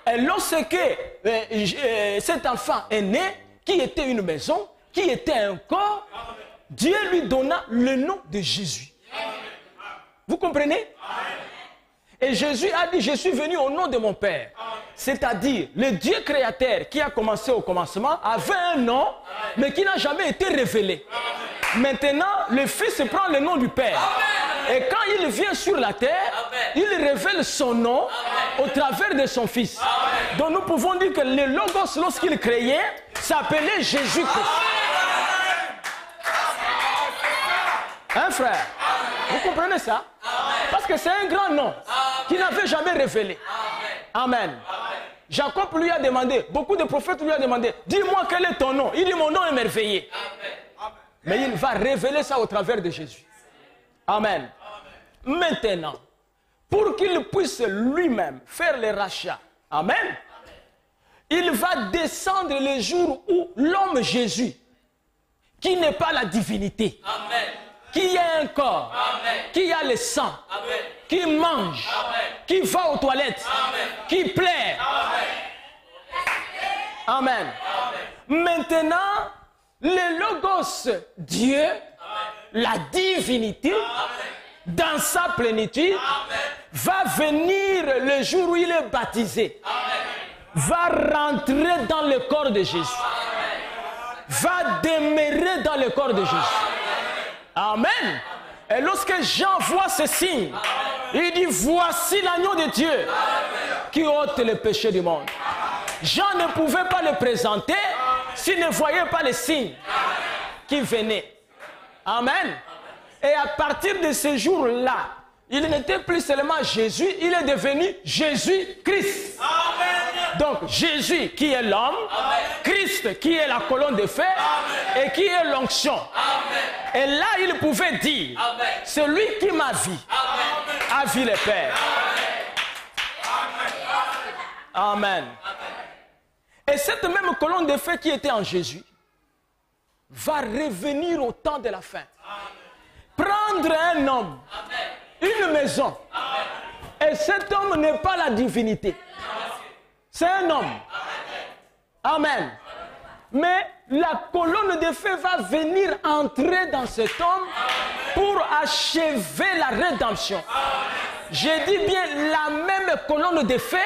Et lorsque cet enfant est né, qui était une maison, qui était un corps, Dieu lui donna le nom de Jésus. Vous comprenez? Et Jésus a dit, je suis venu au nom de mon Père. C'est-à-dire, le Dieu créateur qui a commencé au commencement avait un nom, mais qui n'a jamais été révélé. Maintenant, le Fils prend le nom du Père. Et quand il vient sur la terre, il révèle son nom au travers de son Fils. Donc nous pouvons dire que le Logos, lorsqu'il créait, s'appelait Jésus-Christ. Hein, frère? Vous comprenez ça? Parce que c'est un grand nom qui n'avait jamais révélé. Amen. Jacob lui a demandé, beaucoup de prophètes lui ont demandé, dis-moi quel est ton nom. Il dit, mon nom est merveilleux. Mais il va révéler ça au travers de Jésus. Amen. Maintenant, pour qu'il puisse lui-même faire les rachats, amen, il va descendre le jour où l'homme Jésus, qui n'est pas la divinité, amen, qui a un corps, amen, qui a le sang, amen, qui mange, amen, qui va aux toilettes, amen, qui plaît. Amen. Amen. Maintenant, le Logos, Dieu, amen, la divinité, amen, dans sa plénitude, amen, va venir le jour où il est baptisé, amen, va rentrer dans le corps de Jésus, amen, va demeurer dans le corps de Jésus. Amen. Amen. Et lorsque Jean voit ce signe, il dit, voici l'agneau de Dieu, amen, qui ôte le péché du monde. Jean ne pouvait pas le présenter s'il ne voyait pas les signes qui venaient. Amen. Et à partir de ce jour-là, il n'était plus seulement Jésus, il est devenu Jésus-Christ. Donc Jésus qui est l'homme, Christ qui est la colonne de fer et qui est l'onction. Et là, il pouvait dire, celui qui m'a vu a vu le Père. Amen. Et cette même colonne de feu qui était en Jésus va revenir au temps de la fin. Prendre un homme, une maison. Et cet homme n'est pas la divinité. C'est un homme. Amen. Mais la colonne de feu va venir entrer dans cet homme pour achever la rédemption. Je dis bien la même colonne de feu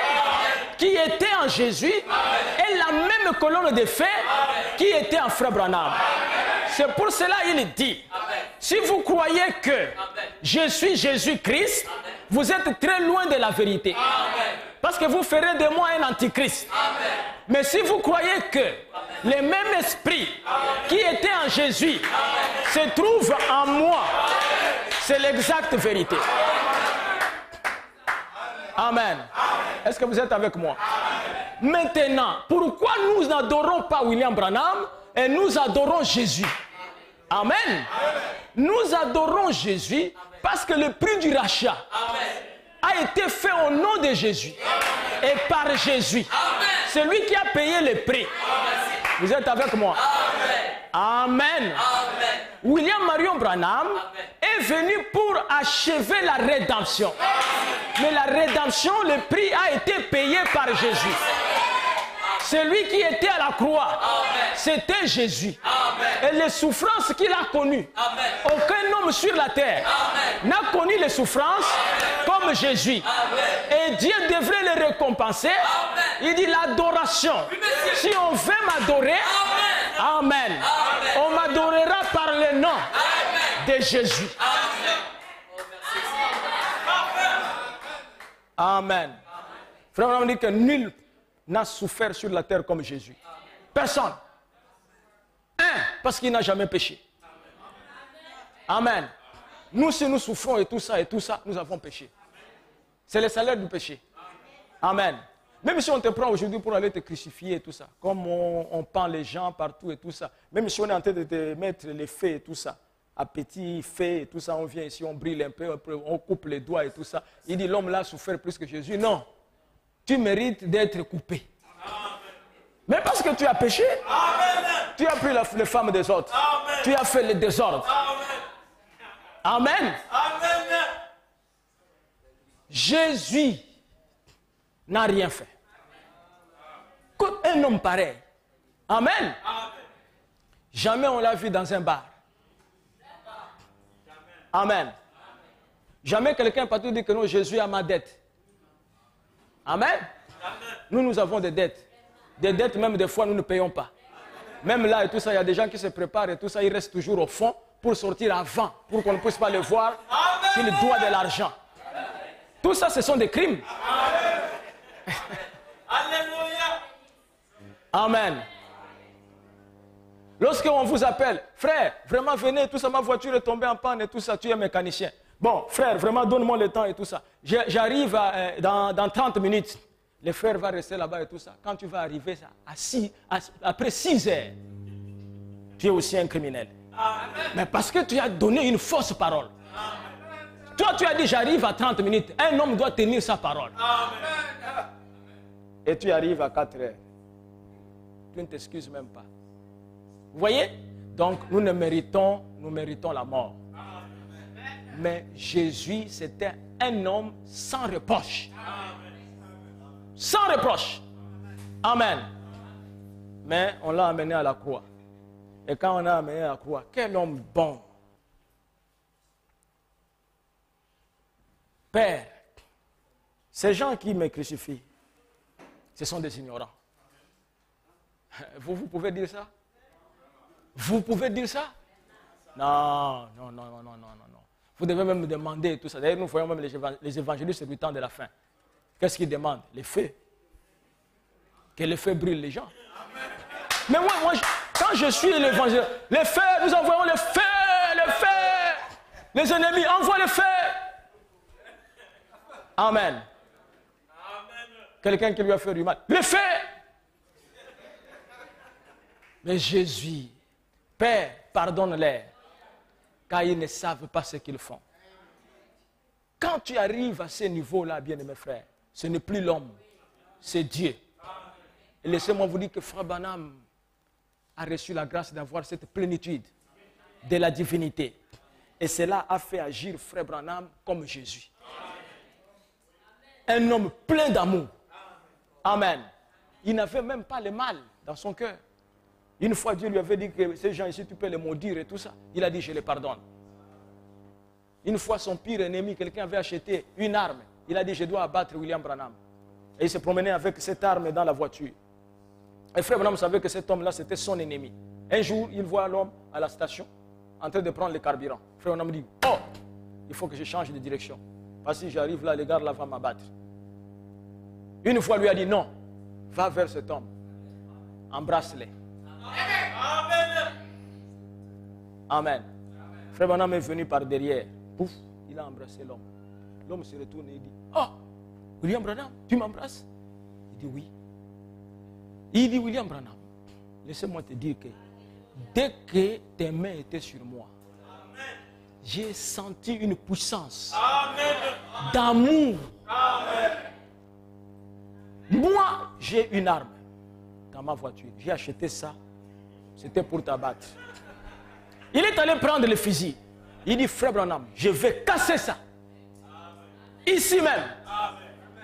qui était en Jésus et la même colonne de feu qui était en Frère Branham. C'est pour cela qu'il dit, si vous croyez que je suis Jésus-Christ, vous êtes très loin de la vérité. Parce que vous ferez de moi un antichrist. Mais si vous croyez que le même esprit qui était en Jésus se trouve en moi, c'est l'exacte vérité. Amen. Est-ce que vous êtes avec moi? Maintenant, pourquoi nous n'adorons pas William Branham et nous adorons Jésus? Amen. Nous adorons Jésus parce que le prix du rachat a été fait au nom de Jésus et par Jésus. C'est lui qui a payé le prix. Vous êtes avec moi? Amen. William Marion Branham est venu pour achever la rédemption. Mais la rédemption, le prix a été payé par Jésus. Celui qui était à la croix, c'était Jésus. Et les souffrances qu'il a connues, aucun homme sur la terre n'a connu les souffrances comme Jésus. Et Dieu devrait les récompenser. Il dit l'adoration. Si on veut m'adorer, amen, on m'adorera par le nom de Jésus. Amen. Frère, on dit que nul n'a souffert sur la terre comme Jésus. Personne. Parce qu'il n'a jamais péché. Amen. Nous, si nous souffrons et tout ça, nous avons péché. C'est le salaire du péché. Amen. Même si on te prend aujourd'hui pour aller te crucifier et tout ça, comme on pend les gens partout et tout ça, même si on est en train de te mettre les feux et tout ça, à petit feu et tout ça, on vient ici, on brille un peu, on coupe les doigts et tout ça. Il dit l'homme là a souffert plus que Jésus. Non. Tu mérites d'être coupé. Mais parce que tu as péché, tu as pris les femmes des autres. Tu as fait le désordre. Amen. Jésus n'a rien fait. Comme un homme pareil. Amen. Jamais on l'a vu dans un bar. Amen. Jamais quelqu'un peut te dire que non, Jésus a ma dette. Amen. Nous avons des dettes. Des dettes, même des fois, nous ne payons pas. Même là et tout ça, il y a des gens qui se préparent et tout ça, ils restent toujours au fond pour sortir avant, pour qu'on ne puisse pas le voir s'il doit de l'argent. Tout ça, ce sont des crimes. Amen. Lorsqu'on vous appelle, frère, vraiment venez, tout ça, ma voiture est tombée en panne et tout ça, tu es mécanicien. Bon, frère, vraiment donne-moi le temps et tout ça. J'arrive dans 30 minutes. Le frère va rester là-bas et tout ça. Quand tu vas arriver après 6 heures, tu es aussi un criminel. Amen. Mais parce que tu as donné une fausse parole. Amen. Toi, tu as dit j'arrive à 30 minutes. Un homme doit tenir sa parole. Amen. Et tu arrives à 4 heures. Tu ne t'excuses même pas. Vous voyez? Donc, nous méritons la mort. Mais Jésus, c'était un homme sans reproche. Sans reproche. Amen. Mais on l'a amené à la croix. Et quand on a amené à la croix, quel homme bon. Père, ces gens qui me crucifient, ce sont des ignorants. Vous pouvez dire ça? Vous pouvez dire ça? Non. Vous devez même me demander tout ça. D'ailleurs, nous voyons même les évangélistes du temps de la fin. Qu'est-ce qu'ils demandent? Les feux. Que les feux brûlent les gens. Mais moi, quand je suis l'évangile, les feux, nous envoyons les feux. Les ennemis, envoient les feux. Amen. Quelqu'un qui lui a fait du mal. Les feux. Mais Jésus, Père, pardonne-les, car ils ne savent pas ce qu'ils font. Quand tu arrives à ce niveau-là, bien-aimés frères, ce n'est plus l'homme, c'est Dieu. Et laissez-moi vous dire que Frère Branham a reçu la grâce d'avoir cette plénitude de la divinité. Et cela a fait agir Frère Branham comme Jésus. Un homme plein d'amour. Amen. Il n'avait même pas le mal dans son cœur. Une fois, Dieu lui avait dit que ces gens ici, tu peux les maudire et tout ça. Il a dit, je les pardonne. Une fois, son pire ennemi, quelqu'un avait acheté une arme. Il a dit, je dois abattre William Branham. Et il se promenait avec cette arme dans la voiture. Et Frère Branham savait que cet homme-là, c'était son ennemi. Un jour, il voit l'homme à la station, en train de prendre le carburant. Frère Branham dit, oh, il faut que je change de direction. Parce que si j'arrive là, les gars là vont m'abattre. Une fois, lui a dit, non, va vers cet homme. Embrasse-les. Amen. Amen. Frère Branham est venu par derrière. Pouf, il a embrassé l'homme. L'homme se retourne et il dit, oh, William Branham, tu m'embrasses? Il dit oui. Il dit, William Branham, laissez-moi te dire que dès que tes mains étaient sur moi, j'ai senti une puissance d'amour. Moi, j'ai une arme dans ma voiture. J'ai acheté ça. C'était pour t'abattre. Il est allé prendre le fusil. Il dit, Frère Branham, je vais casser ça. Ici même.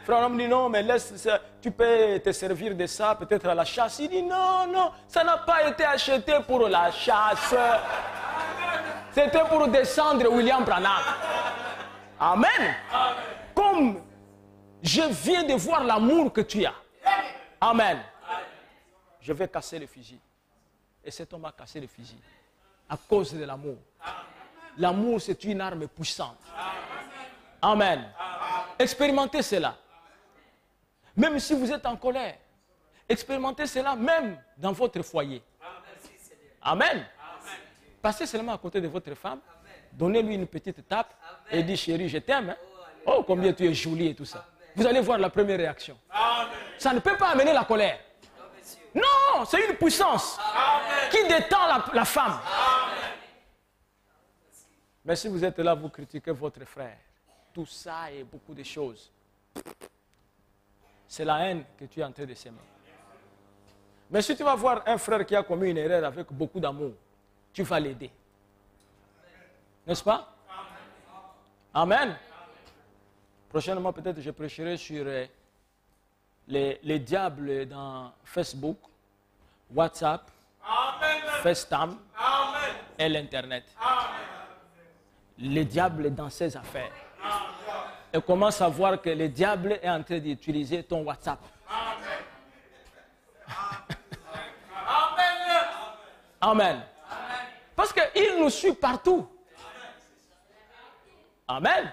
Frère Branham dit, non, mais laisse ça. Tu peux te servir de ça, peut-être à la chasse. Il dit, non, ça n'a pas été acheté pour la chasse. C'était pour descendre William Branham. Amen. Comme je viens de voir l'amour que tu as. Amen. Je vais casser le fusil. Et cet homme a cassé le fusil. À cause de l'amour. L'amour, c'est une arme puissante. Amen. Expérimentez cela. Même si vous êtes en colère. Expérimentez cela même dans votre foyer. Amen. Passez seulement à côté de votre femme. Donnez-lui une petite tape. Et dites, chérie, je t'aime. Hein? Oh, combien tu es jolie et tout ça. Vous allez voir la première réaction. Ça ne peut pas amener la colère. Non, c'est une puissance qui détend la femme. Mais si vous êtes là, vous critiquez votre frère. Tout ça et beaucoup de choses. C'est la haine que tu es en train de s'aimer. Mais si tu vas voir un frère qui a commis une erreur avec beaucoup d'amour, tu vas l'aider. N'est-ce pas? Amen. Prochainement, peut-être, je prêcherai sur les diables dans Facebook, WhatsApp, FaceTime et l'Internet. Les diables dans ces affaires. Et commence à voir que le diable est en train d'utiliser ton WhatsApp. Amen. Parce qu'il nous suit partout. Amen.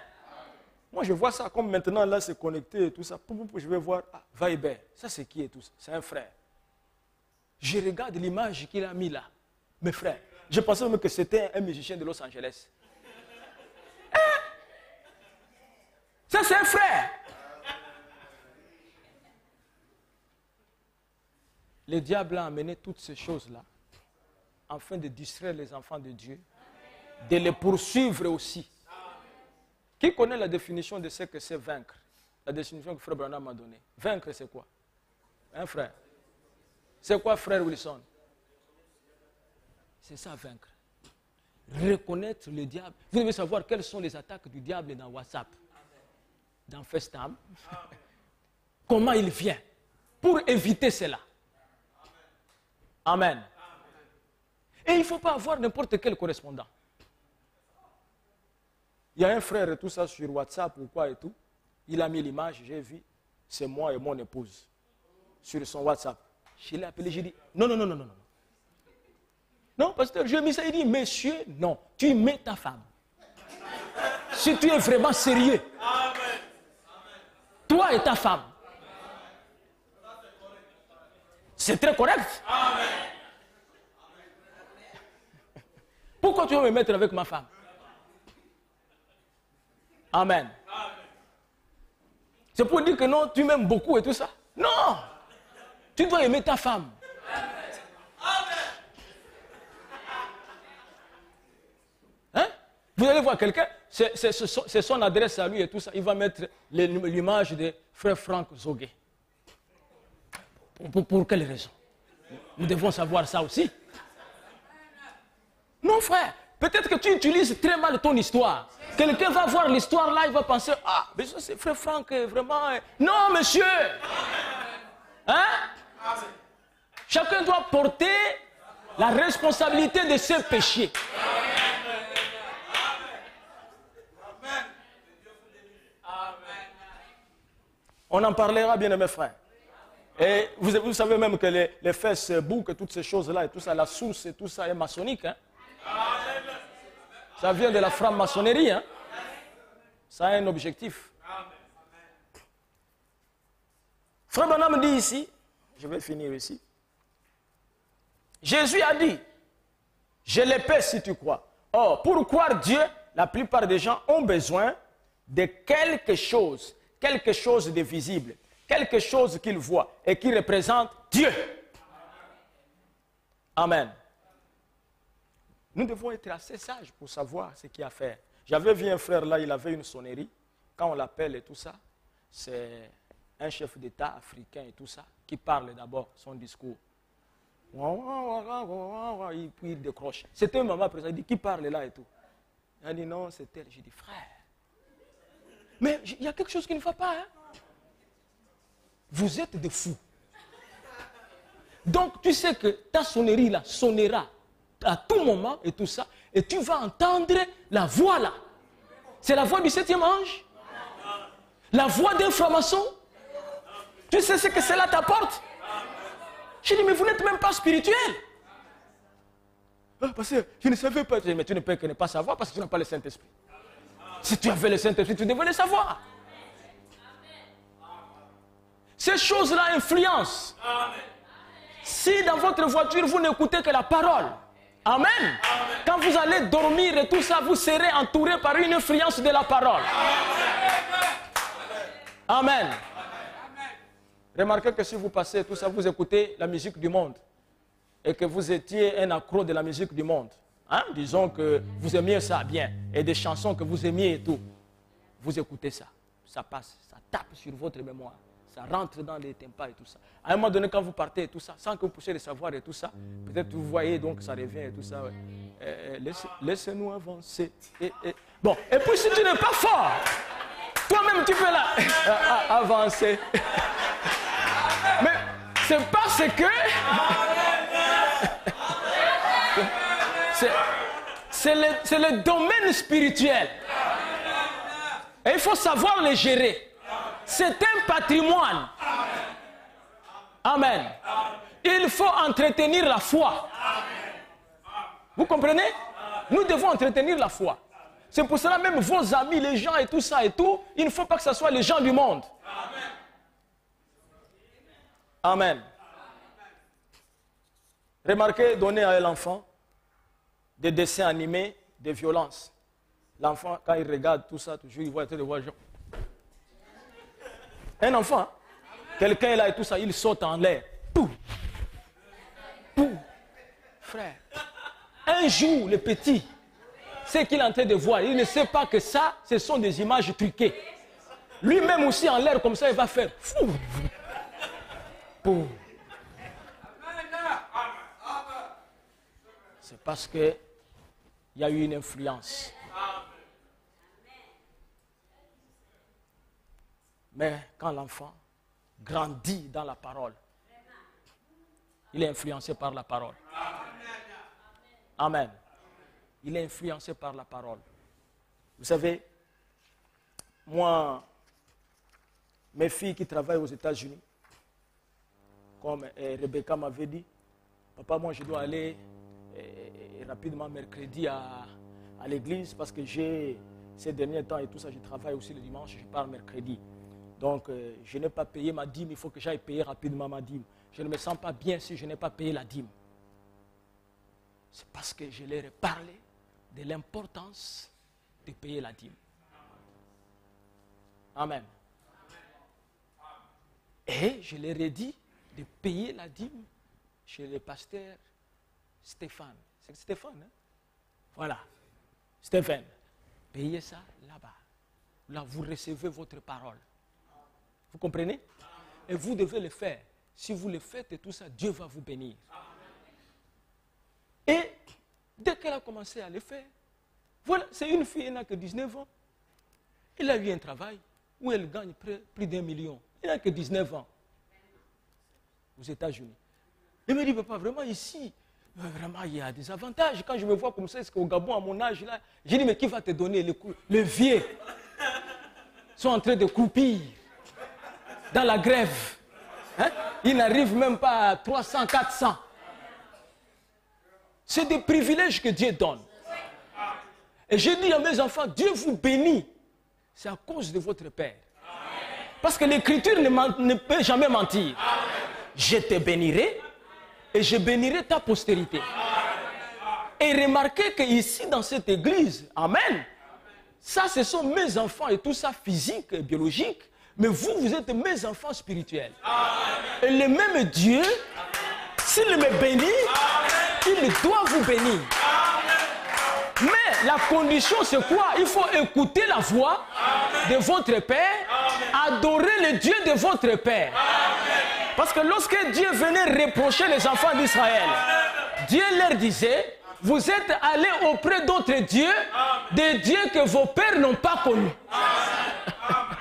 Moi, je vois ça comme maintenant, là, c'est connecté et tout ça. Je vais voir, Viber. Ça, c'est qui et tout ça? C'est un frère. Je regarde l'image qu'il a mis là. Mes frères, je pensais même que c'était un musicien de Los Angeles. Ça, c'est un frère. Le diable a amené toutes ces choses-là afin de distraire les enfants de Dieu, de les poursuivre aussi. Qui connaît la définition de ce que c'est vaincre? La définition que Frère Branham m'a donnée. Vaincre, c'est quoi? Hein, frère? C'est quoi, frère Wilson? C'est ça, vaincre. Reconnaître le diable. Vous devez savoir quelles sont les attaques du diable dans WhatsApp, dans FaceTime. Comment il vient pour éviter cela. Amen. Et il ne faut pas avoir n'importe quel correspondant. Il y a un frère et tout ça sur WhatsApp ou quoi et tout. Il a mis l'image, j'ai vu, c'est moi et mon épouse sur son WhatsApp. Je l'ai appelé, j'ai dit, non. Non, pasteur, je mis ça, il dit, monsieur, non, tu mets ta femme. Si tu es vraiment sérieux, toi et ta femme. C'est très correct. Pourquoi tu veux me mettre avec ma femme? Amen. C'est pour dire que non, tu m'aimes beaucoup et tout ça. Non! Tu dois aimer ta femme. Hein? Vous allez voir quelqu'un, c'est son adresse à lui et tout ça. Il va mettre l'image de frère Franck Zogué. Pour quelle raison? Nous devons savoir ça aussi. Non, frère. Peut-être que tu utilises très mal ton histoire. Quelqu'un va voir l'histoire là, il va penser, ah, mais ça c'est frère Franck, vraiment. Non, monsieur. Hein? Chacun doit porter la responsabilité de ses péchés. On en parlera, bien aimés frères. Et vous savez même que les Facebook et toutes ces choses-là, et tout ça, la source et tout ça est maçonnique. Hein? Ça vient de la franc-maçonnerie. Hein? Ça a un objectif. Frère Branham dit ici, je vais finir ici. Jésus a dit, je les paie si tu crois. Or, pour croire Dieu, la plupart des gens ont besoin de quelque chose de visible, quelque chose qu'ils voient et qui représente Dieu. Amen. Nous devons être assez sages pour savoir ce qu'il y a à faire. J'avais vu un frère là, il avait une sonnerie. Quand on l'appelle et tout ça, c'est un chef d'État africain et tout ça, qui parle d'abord son discours. Et puis il décroche. C'était un maman présent, il dit, qui parle là et tout. Il a dit, non, c'est elle. J'ai dit, frère, mais il y a quelque chose qui ne va pas. Hein? Vous êtes des fous. Donc tu sais que ta sonnerie là sonnera à tout moment et tout ça, et tu vas entendre la voix là. C'est la voix du 7e ange? La voix d'un franc-maçon? Tu sais ce que cela t'apporte? Je dis, mais vous n'êtes même pas spirituel. Ah, parce que je ne savais pas. Mais tu ne peux que ne pas savoir parce que tu n'as pas le Saint-Esprit. Si tu avais le Saint-Esprit, tu devais le savoir. Ces choses-là influencent. Si dans votre voiture, vous n'écoutez que la parole, amen. Quand vous allez dormir et tout ça, vous serez entouré par une influence de la parole. Amen. Remarquez que si vous passez tout ça, vous écoutez la musique du monde et que vous étiez un accro de la musique du monde. Hein? Disons que vous aimiez ça bien et des chansons que vous aimiez et tout. Vous écoutez ça, ça passe, ça tape sur votre mémoire. Ça rentre dans les tympans et tout ça. À un moment donné, quand vous partez et tout ça, sans que vous puissiez le savoir et tout ça, peut-être vous voyez, donc ça revient et tout ça. Ouais. Laissez-nous avancer. Bon, et puis si tu n'es pas fort, toi-même tu peux là avancer. Mais c'est parce que c'est le domaine spirituel. Et il faut savoir le gérer. C'est un patrimoine. Amen. Il faut entretenir la foi. Vous comprenez? Nous devons entretenir la foi. C'est pour cela même vos amis, les gens et tout ça et tout, il ne faut pas que ce soit les gens du monde. Amen. Remarquez, donner à l'enfant des dessins animés de violence. L'enfant, quand il regarde tout ça, toujours, il voit des voix. Un enfant, quelqu'un est là et tout ça, il saute en l'air. Pouf! Pouf! Frère, un jour, le petit, ce qu'il est en train de voir, il ne sait pas que ça, ce sont des images truquées. Lui-même aussi en l'air comme ça, il va faire. Pouf! Pouf! C'est parce qu'il y a eu une influence. Mais quand l'enfant grandit dans la parole, il est influencé par la parole. Amen. Il est influencé par la parole. Vous savez, moi, mes filles qui travaillent aux États-Unis, comme Rebecca m'avait dit, papa, moi je dois aller rapidement mercredi à l'église parce que ces derniers temps et tout ça, je travaille aussi le dimanche, je pars mercredi. Donc, je n'ai pas payé ma dîme, il faut que j'aille payer rapidement ma dîme. Je ne me sens pas bien si je n'ai pas payé la dîme. C'est parce que je leur ai parlé de l'importance de payer la dîme. Amen. Et je leur ai dit de payer la dîme chez le pasteur Stéphane. C'est Stéphane, hein? Voilà. Stéphane. Payez ça là-bas. Là, vous recevez votre parole. Vous comprenez? Et vous devez le faire. Si vous le faites et tout ça, Dieu va vous bénir. Et dès qu'elle a commencé à le faire, voilà, c'est une fille, elle n'a que 19 ans. Elle a eu un travail où elle gagne plus d'1 million. Elle n'a que 19 ans. Aux États-Unis. Elle me dit, papa, vraiment ici, vraiment il y a des avantages. Quand je me vois comme ça, est-ce qu'au Gabon, à mon âge, là, j'ai dit, mais qui va te donner les vieux sont en train de croupir dans la grève. Hein? Ils n'arrivent même pas à 300, 400. C'est des privilèges que Dieu donne. Et j'ai dit à mes enfants, Dieu vous bénit. C'est à cause de votre Père. Parce que l'Écriture ne peut jamais mentir. Je te bénirai et je bénirai ta postérité. Et remarquez qu'ici, dans cette église, amen, ça, ce sont mes enfants et tout ça physique et biologique. Mais vous, vous êtes mes enfants spirituels. Amen. Et le même Dieu, s'il me bénit, il doit vous bénir. Amen. Mais la condition, c'est quoi? Il faut écouter la voix de votre Père, adorer le Dieu de votre Père. Amen. Parce que lorsque Dieu venait reprocher les enfants d'Israël, Dieu leur disait, vous êtes allés auprès d'autres dieux, des dieux que vos pères n'ont pas connus. Amen.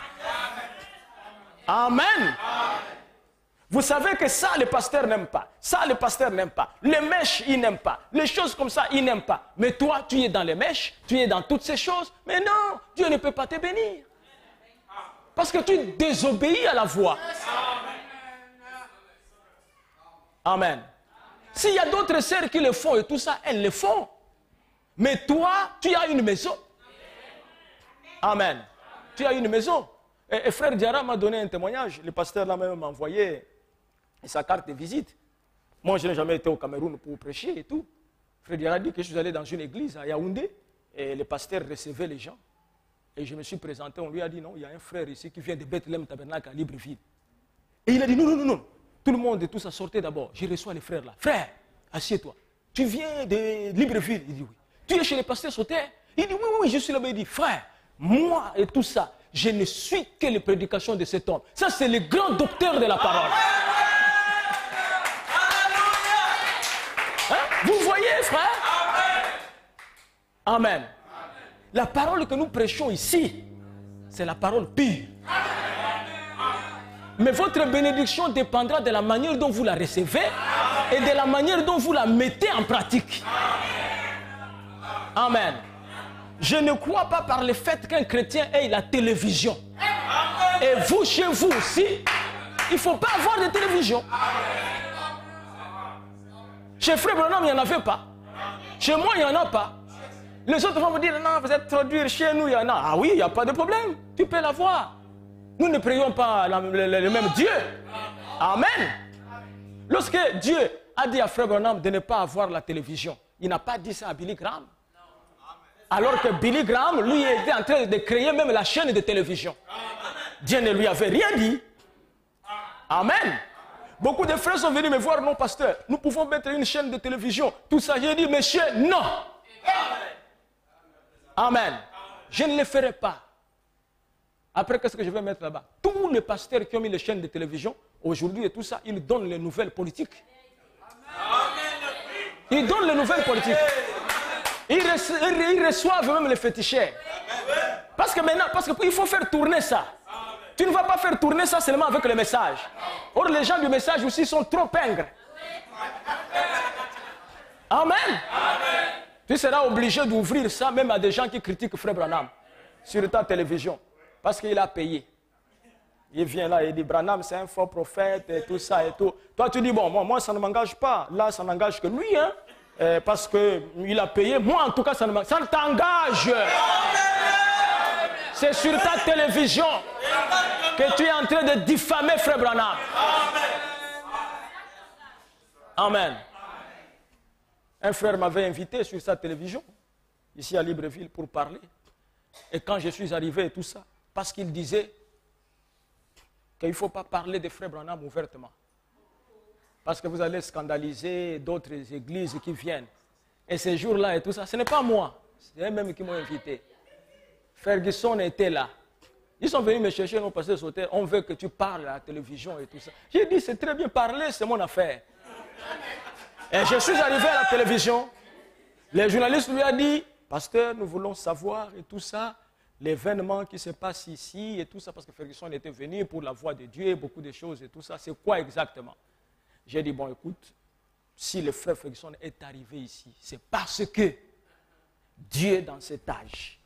Amen. Vous savez que ça, le pasteur n'aime pas. Ça, le pasteur n'aime pas. Les mèches, il n'aime pas. Les choses comme ça, il n'aime pas. Mais toi, tu es dans les mèches, tu es dans toutes ces choses. Mais non, Dieu ne peut pas te bénir. Parce que tu désobéis à la voix. Amen. S'il y a d'autres sœurs qui le font et tout ça, elles le font. Mais toi, tu as une maison. Amen. Tu as une maison. Et frère Diarra m'a donné un témoignage. Le pasteur là même m'a envoyé sa carte de visite. Moi, je n'ai jamais été au Cameroun pour prêcher et tout. Frère Diarra dit que je suis allé dans une église à Yaoundé et le pasteur recevait les gens. Et je me suis présenté, on lui a dit non, il y a un frère ici qui vient de Bethléem Tabernacle à Libreville. Et il a dit non, non, non, non. Tout le monde et tout ça sortait d'abord. Je reçois les frères là. Frère, assieds-toi. Tu viens de Libreville? Il dit oui. Tu es chez le pasteur Sauter? Il dit oui, oui, oui, je suis là-bas. Il dit frère, moi et tout ça, je ne suis que les prédications de cet homme. Ça, c'est le grand docteur de la parole. Hein? Vous voyez, frère? Amen. La parole que nous prêchons ici, c'est la parole pure. Mais votre bénédiction dépendra de la manière dont vous la recevez et de la manière dont vous la mettez en pratique. Amen. Je ne crois pas par le fait qu'un chrétien ait la télévision. Et vous, chez vous aussi, il ne faut pas avoir de télévision. Chez Frère Branham, il n'y en avait pas. Chez moi, il n'y en a pas. Les autres vont vous dire, non, vous êtes trop dur, chez nous, il y en a. Ah oui, il n'y a pas de problème. Tu peux l'avoir. Nous ne prions pas le même Dieu. Amen. Lorsque Dieu a dit à Frère Branham de ne pas avoir la télévision, Il n'a pas dit ça à Billy Graham. Alors que Billy Graham, lui, était en train de créer même la chaîne de télévision. Dieu ne lui avait rien dit. Amen. Beaucoup de frères sont venus me voir, non, pasteur, nous pouvons mettre une chaîne de télévision. Tout ça, j'ai dit, monsieur, non. Amen. Je ne le ferai pas. Après, qu'est-ce que je vais mettre là-bas? Tous les pasteurs qui ont mis les chaînes de télévision, aujourd'hui et tout ça, ils donnent les nouvelles politiques. Ils donnent les nouvelles politiques. Ils reçoivent même les féticheurs. Parce que maintenant, il faut faire tourner ça. Tu ne vas pas faire tourner ça seulement avec le message. Or, les gens du message aussi sont trop pingres. Amen. Tu seras obligé d'ouvrir ça même à des gens qui critiquent Frère Branham sur ta télévision. Parce qu'il a payé. Il vient là et dit, Branham, c'est un faux prophète et tout ça et tout. Toi, tu dis, bon, moi ça ne m'engage pas. Là, ça n'engage que lui, hein. Parce qu'il a payé. Moi, en tout cas, ça ne t'engage. C'est sur ta télévision que tu es en train de diffamer Frère Branham. Amen. Un frère m'avait invité sur sa télévision, ici à Libreville, pour parler. Et quand je suis arrivé et tout ça, parce qu'il disait qu'il ne faut pas parler de Frère Branham ouvertement. Parce que vous allez scandaliser d'autres églises qui viennent. Et ces jours-là et tout ça, ce n'est pas moi. C'est eux-mêmes qui m'ont invité. Ferguson était là. Ils sont venus me chercher, non, pasteur Sauter, on veut que tu parles à la télévision et tout ça. J'ai dit, c'est très bien parler, c'est mon affaire. Et je suis arrivé à la télévision. Les journalistes lui ont dit, pasteur, nous voulons savoir et tout ça, l'événement qui se passe ici et tout ça, parce que Ferguson était venu pour la voix de Dieu, beaucoup de choses et tout ça. C'est quoi exactement? J'ai dit, bon, écoute, si le frère Ferguson est arrivé ici, c'est parce que Dieu, dans cet âge,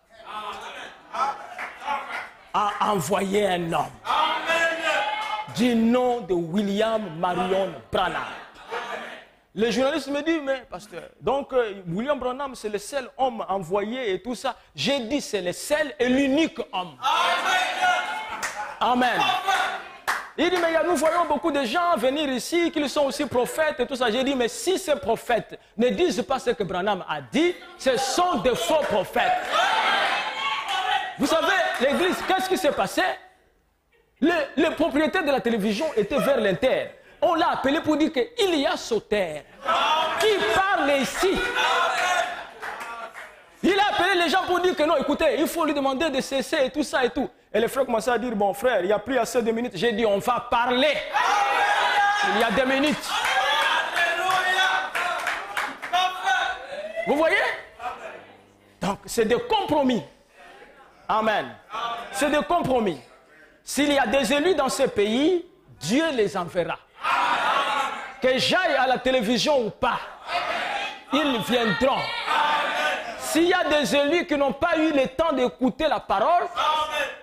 a envoyé un homme du nom de William Marion Branham. Les journalistes me disent, mais pasteur, donc William Branham, c'est le seul homme envoyé et tout ça. J'ai dit, c'est le seul et l'unique homme. Amen. Il dit, mais nous voyons beaucoup de gens venir ici, qu'ils sont aussi prophètes et tout ça. J'ai dit, mais si ces prophètes ne disent pas ce que Branham a dit, ce sont des faux prophètes. Vous savez, l'église, qu'est-ce qui s'est passé? Le propriétaire de la télévision était vers l'Inter. On l'a appelé pour dire qu'il y a Sauter qui parle ici. Il a appelé les gens pour dire que non, écoutez, il faut lui demander de cesser et tout ça et tout. Et les frères commençaient à dire, bon frère, il y a plus assez de minutes. J'ai dit, on va parler. Il y a 2 minutes. Vous voyez? Donc, c'est des compromis. Amen. C'est des compromis. S'il y a des élus dans ce pays, Dieu les enverra. Que j'aille à la télévision ou pas, ils viendront. S'il y a des élus qui n'ont pas eu le temps d'écouter la parole,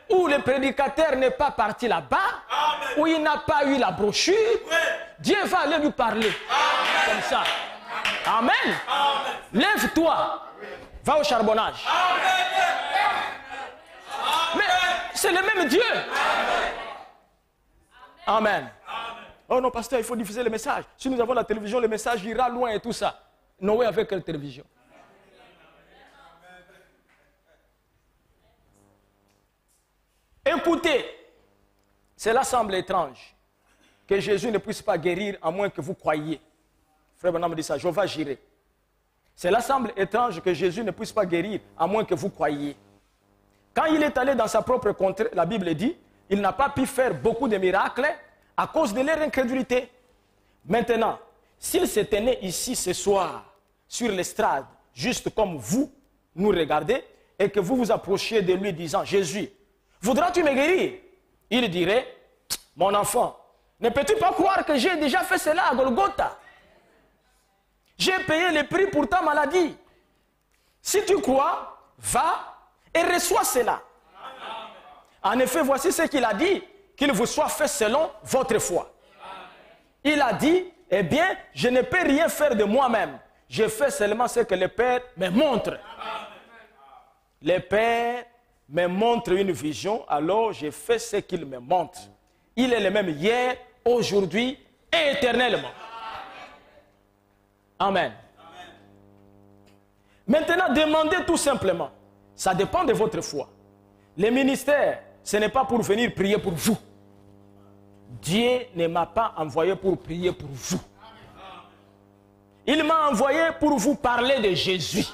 ou le prédicateur n'est pas parti là-bas, ou il n'a pas eu la brochure, Dieu va aller lui parler. Comme ça. Amen. Lève-toi. Va au charbonnage. Mais c'est le même Dieu. Amen. Oh non, pasteur, il faut diffuser le message. Si nous avons la télévision, le message ira loin et tout ça. Noé avec quelle télévision? Écoutez, cela semble étrange que Jésus ne puisse pas guérir à moins que vous croyiez. Frère Branham dit ça, Jéhovah Jireh. Cela semble étrange que Jésus ne puisse pas guérir à moins que vous croyiez. Quand il est allé dans sa propre contrée, la Bible dit, il n'a pas pu faire beaucoup de miracles à cause de leur incrédulité. Maintenant, s'il se tenait ici ce soir, sur l'estrade, juste comme vous nous regardez, et que vous vous approchiez de lui disant, Jésus, voudras-tu me guérir? Il dirait, mon enfant, ne peux-tu pas croire que j'ai déjà fait cela à Golgotha? J'ai payé le prix pour ta maladie. Si tu crois, va et reçois cela. En effet, voici ce qu'il a dit, qu'il vous soit fait selon votre foi. Il a dit, eh bien, je ne peux rien faire de moi-même. Je fais seulement ce que le Père me montre. Le Père me montre une vision, alors je fais ce qu'il me montre. Il est le même hier, aujourd'hui et éternellement. Amen. Maintenant, demandez tout simplement. Ça dépend de votre foi. Les ministères, ce n'est pas pour venir prier pour vous. Dieu ne m'a pas envoyé pour prier pour vous. Il m'a envoyé pour vous parler de Jésus.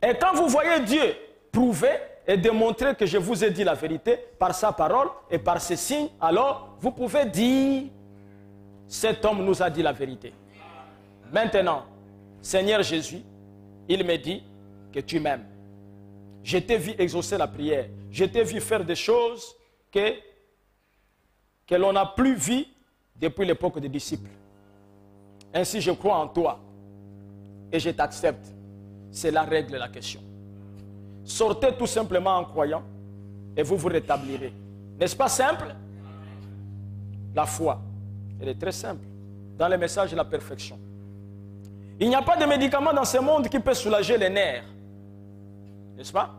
Et quand vous voyez Dieu prouver et démontrer que je vous ai dit la vérité par sa parole et par ses signes, alors vous pouvez dire, cet homme nous a dit la vérité. Maintenant, Seigneur Jésus, il me dit que tu m'aimes. Je t'ai vu exaucer la prière. Je t'ai vu faire des choses que l'on n'a plus vues depuis l'époque des disciples. Ainsi, je crois en toi et je t'accepte. C'est la règle, la question. Sortez tout simplement en croyant et vous vous rétablirez. N'est-ce pas simple? La foi, elle est très simple. Dans le message de la perfection. Il n'y a pas de médicament dans ce monde qui peut soulager les nerfs. N'est-ce pas?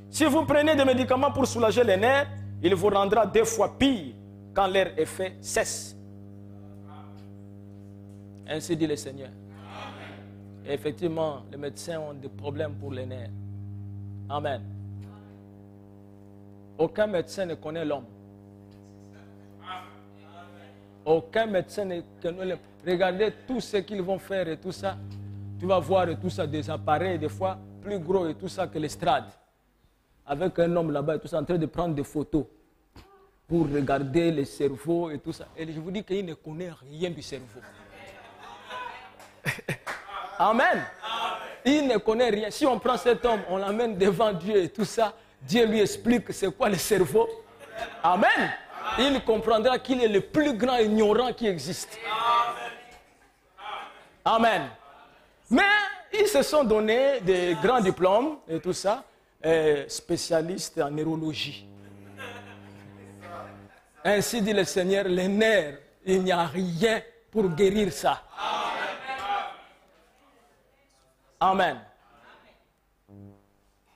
Si vous prenez des médicaments pour soulager les nerfs, il vous rendra 2 fois pire quand leur effet cesse. Ainsi dit le Seigneur. Et effectivement, les médecins ont des problèmes pour les nerfs. Amen. Aucun médecin ne connaît l'homme. Aucun médecin ne connaît l'homme. Regardez tout ce qu'ils vont faire et tout ça. Tu vas voir et tout ça, des appareils, des fois plus gros et tout ça que l'estrade. Avec un homme là-bas et tout ça, en train de prendre des photos pour regarder le cerveau et tout ça. Et je vous dis qu'il ne connaît rien du cerveau. Amen. Il ne connaît rien. Si on prend cet homme, on l'amène devant Dieu et tout ça, Dieu lui explique c'est quoi le cerveau. Amen. Il comprendra qu'il est le plus grand ignorant qui existe. Amen. Mais ils se sont donné des grands diplômes et tout ça, spécialistes en neurologie. Ainsi dit le Seigneur, les nerfs, il n'y a rien pour guérir ça. Amen.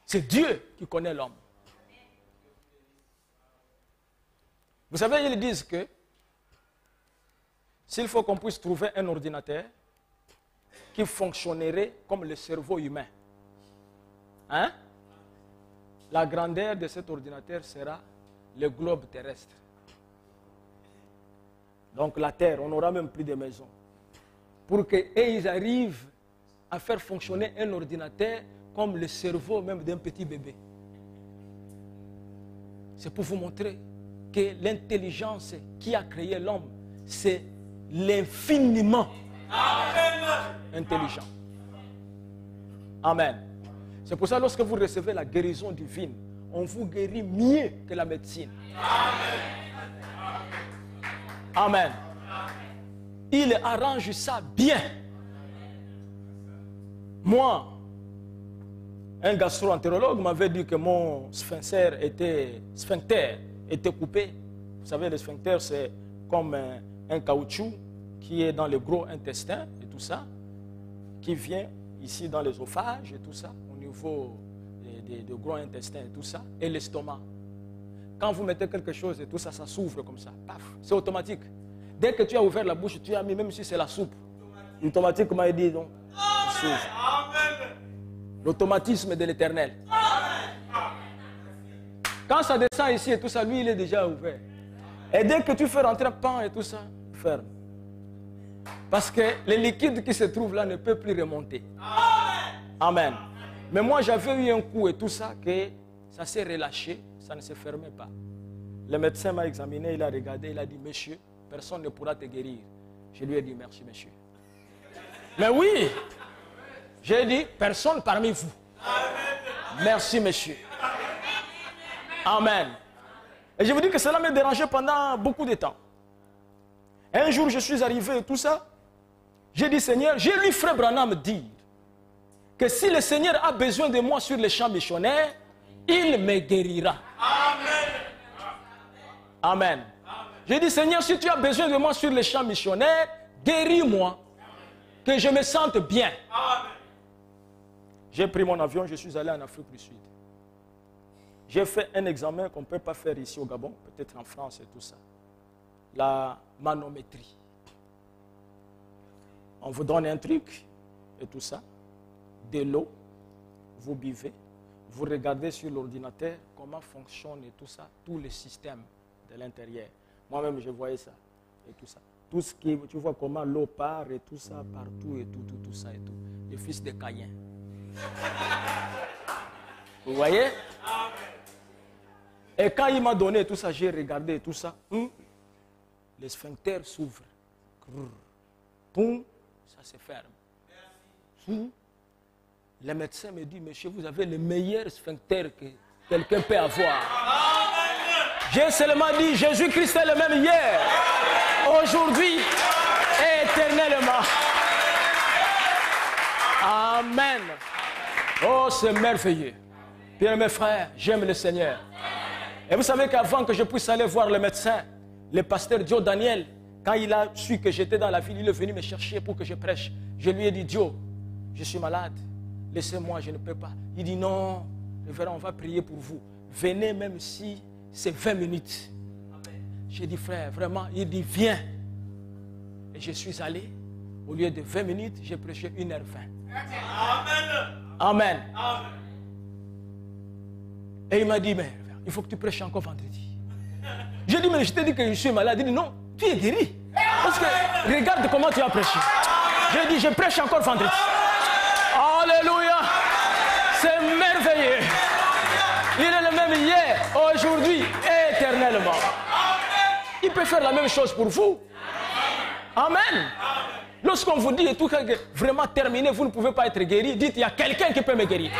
C'est Dieu qui connaît l'homme. Vous savez, ils disent que s'il faut qu'on puisse trouver un ordinateur qui fonctionnerait comme le cerveau humain, hein? La grandeur de cet ordinateur sera le globe terrestre. Donc la terre, on n'aura même plus de maisons. Pour qu'ils arrivent à faire fonctionner un ordinateur comme le cerveau même d'un petit bébé. C'est pour vous montrer que l'intelligence qui a créé l'homme, c'est l'infiniment intelligent. Amen. C'est pour ça que lorsque vous recevez la guérison divine, on vous guérit mieux que la médecine. Amen. Il arrange ça bien. Moi, un gastro-entérologue m'avait dit que mon sphincter était coupé. Vous savez, le sphincter, c'est comme un caoutchouc qui est dans le gros intestin et tout ça, qui vient ici dans l'œsophage et tout ça, au niveau des gros intestins et tout ça, et l'estomac. Quand vous mettez quelque chose et tout ça, ça s'ouvre comme ça. Paf, c'est automatique. Dès que tu as ouvert la bouche, tu as mis, même si c'est la soupe, automatiquement, il dit, donc, il s'ouvre. L'automatisme de l'Éternel. Quand ça descend ici et tout ça, lui, il est déjà ouvert. Et dès que tu fais rentrer un pain et tout ça, ferme. Parce que le liquide qui se trouve là ne peut plus remonter. Amen. Mais moi, j'avais eu un coup et tout ça, que ça s'est relâché, ça ne se fermait pas. Le médecin m'a examiné, il a regardé, il a dit, monsieur, personne ne pourra te guérir. Je lui ai dit, merci, monsieur. Mais oui, j'ai dit, personne parmi vous. Merci, monsieur. Amen. Et je vous dis que cela m'a dérangé pendant beaucoup de temps. Un jour, je suis arrivé et tout ça. J'ai dit, Seigneur, j'ai lu Frère Branham dire que si le Seigneur a besoin de moi sur les champs missionnaires, il me guérira. Amen. Amen. J'ai dit, Seigneur, si tu as besoin de moi sur les champs missionnaires, guéris-moi, que je me sente bien. Amen. J'ai pris mon avion, je suis allé en Afrique du Sud. J'ai fait un examen qu'on ne peut pas faire ici au Gabon, peut-être en France et tout ça. La manométrie. On vous donne un truc, et tout ça, de l'eau, vous buvez, vous regardez sur l'ordinateur comment fonctionne et tout ça, tous les systèmes de l'intérieur. Moi-même, je voyais ça et tout ça. Tout ce qui, tu vois comment l'eau part et tout ça, partout et tout ça et tout. Le fils de Caïn. Vous voyez? Et quand il m'a donné tout ça, j'ai regardé tout ça. Les sphincters s'ouvrent. Poum, ça se ferme. Le médecin me dit, monsieur, vous avez le meilleur sphincter que quelqu'un peut avoir. J'ai seulement dit, Jésus-Christ est le même hier, aujourd'hui et éternellement. Amen. Oh, c'est merveilleux. Bien, mes frères, j'aime le Seigneur. Et vous savez qu'avant que je puisse aller voir le médecin, le pasteur Dio Daniel, quand il a su que j'étais dans la ville, il est venu me chercher pour que je prêche. Je lui ai dit, Dio, je suis malade. Laissez-moi, je ne peux pas. Il dit, non, révérend, on va prier pour vous. Venez même si c'est 20 minutes. J'ai dit, frère, vraiment, il dit, viens. Et je suis allé. Au lieu de 20 minutes, j'ai prêché 1h20. Amen. Amen. Et il m'a dit, mais il faut que tu prêches encore vendredi. J'ai dit, mais je t'ai dit que je suis malade. Il dit, non, tu es guéri. Parce que regarde comment tu as prêché. J'ai dit, je prêche encore vendredi. Alléluia. C'est merveilleux. Il est le même hier, aujourd'hui et éternellement. Il peut faire la même chose pour vous. Amen. Lorsqu'on vous dit tout que vraiment terminé, vous ne pouvez pas être guéri, dites, il y a quelqu'un qui peut me guérir.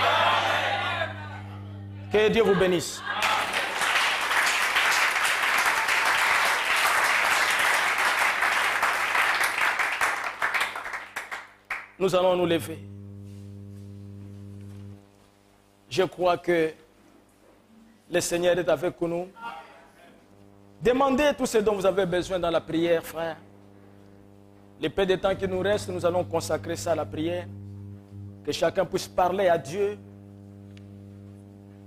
Que Dieu vous bénisse. Nous allons nous lever. Je crois que le Seigneur est avec nous. Demandez tout ce dont vous avez besoin dans la prière, frère. Le peu de temps qui nous reste, nous allons consacrer ça à la prière. Que chacun puisse parler à Dieu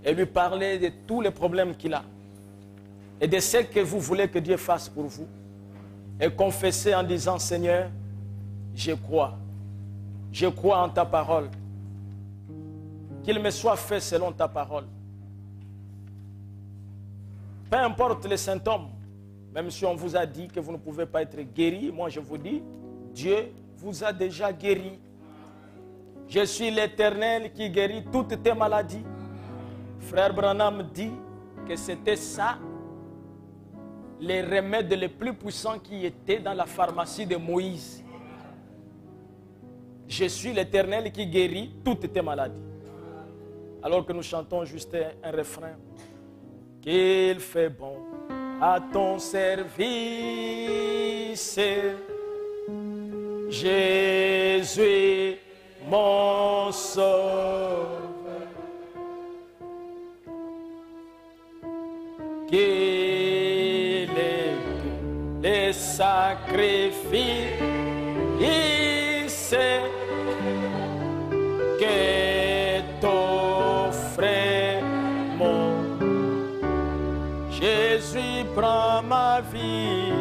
et lui parler de tous les problèmes qu'il a et de ce que vous voulez que Dieu fasse pour vous. Et confesser en disant, Seigneur, je crois en ta parole. Qu'il me soit fait selon ta parole. Peu importe les symptômes, même si on vous a dit que vous ne pouvez pas être guéri, moi je vous dis, Dieu vous a déjà guéri. Je suis l'Éternel qui guérit toutes tes maladies. Frère Branham dit que c'était ça, les remèdes les plus puissants qui étaient dans la pharmacie de Moïse. Je suis l'Éternel qui guérit toutes tes maladies. Alors que nous chantons juste un refrain. Qu'il fait bon à ton service, Jésus mon sauveur. Qu'il est les sacrifices que t'offre mon Jésus prend ma vie.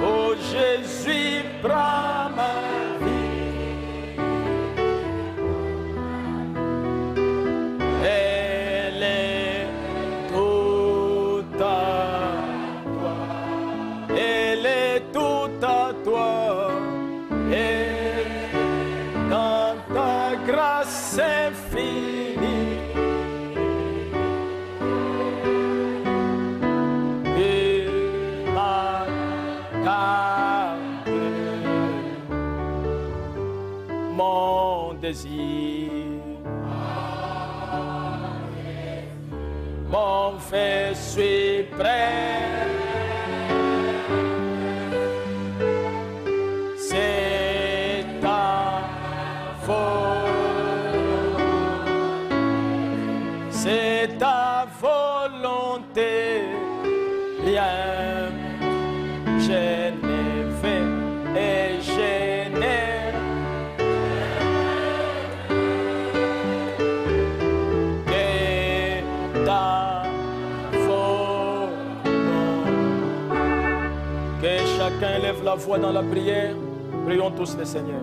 Oh Jésus prend ma vie. Elle est toute à toi. Elle est toute à toi. Et dans ta grâce infinie. Mon désir, mon fait suis prêt, c'est ta volonté, c'est ta volonté, rien je ne fais et je n'ai chacun lève la voix dans la prière. Prions tous le Seigneur.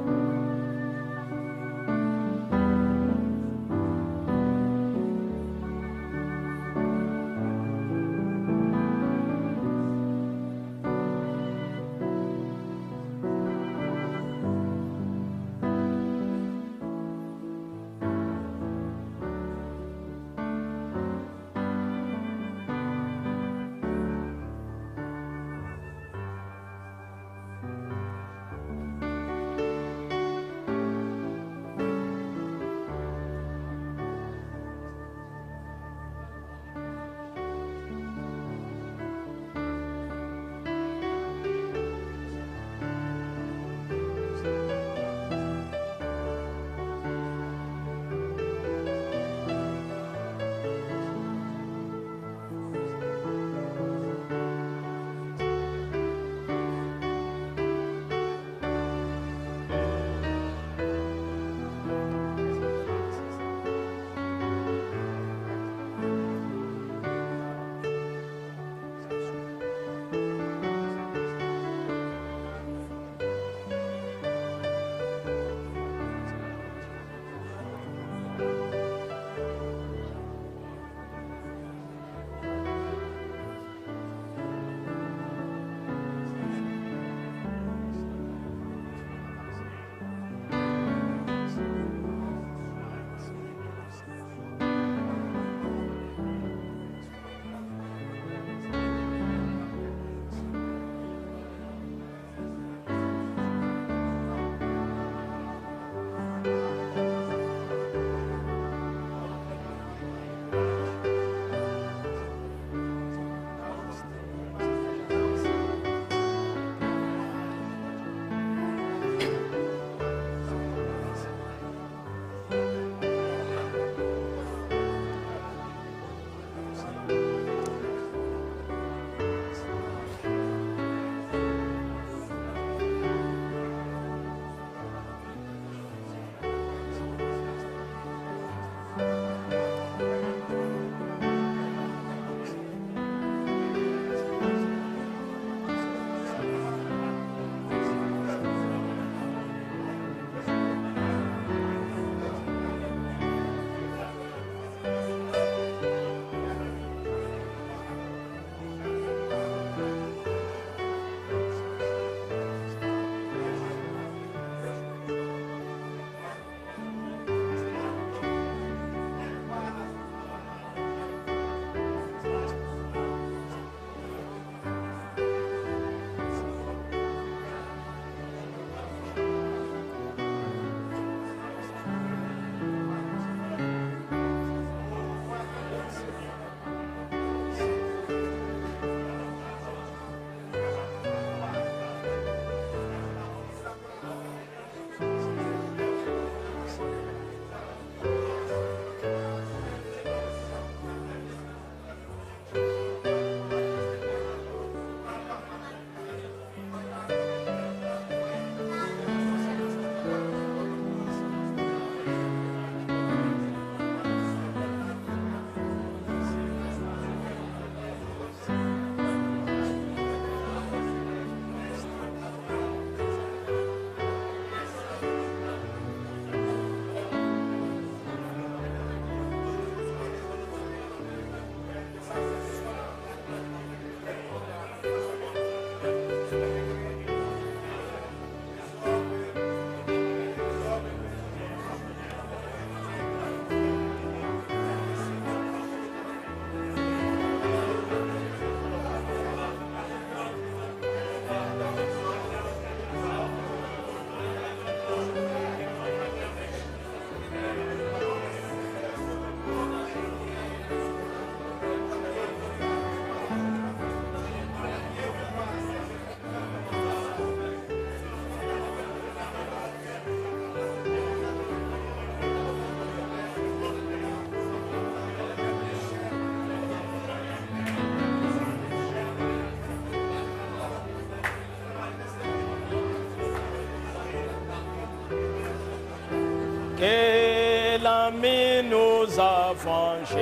que l'ami nous a vengés.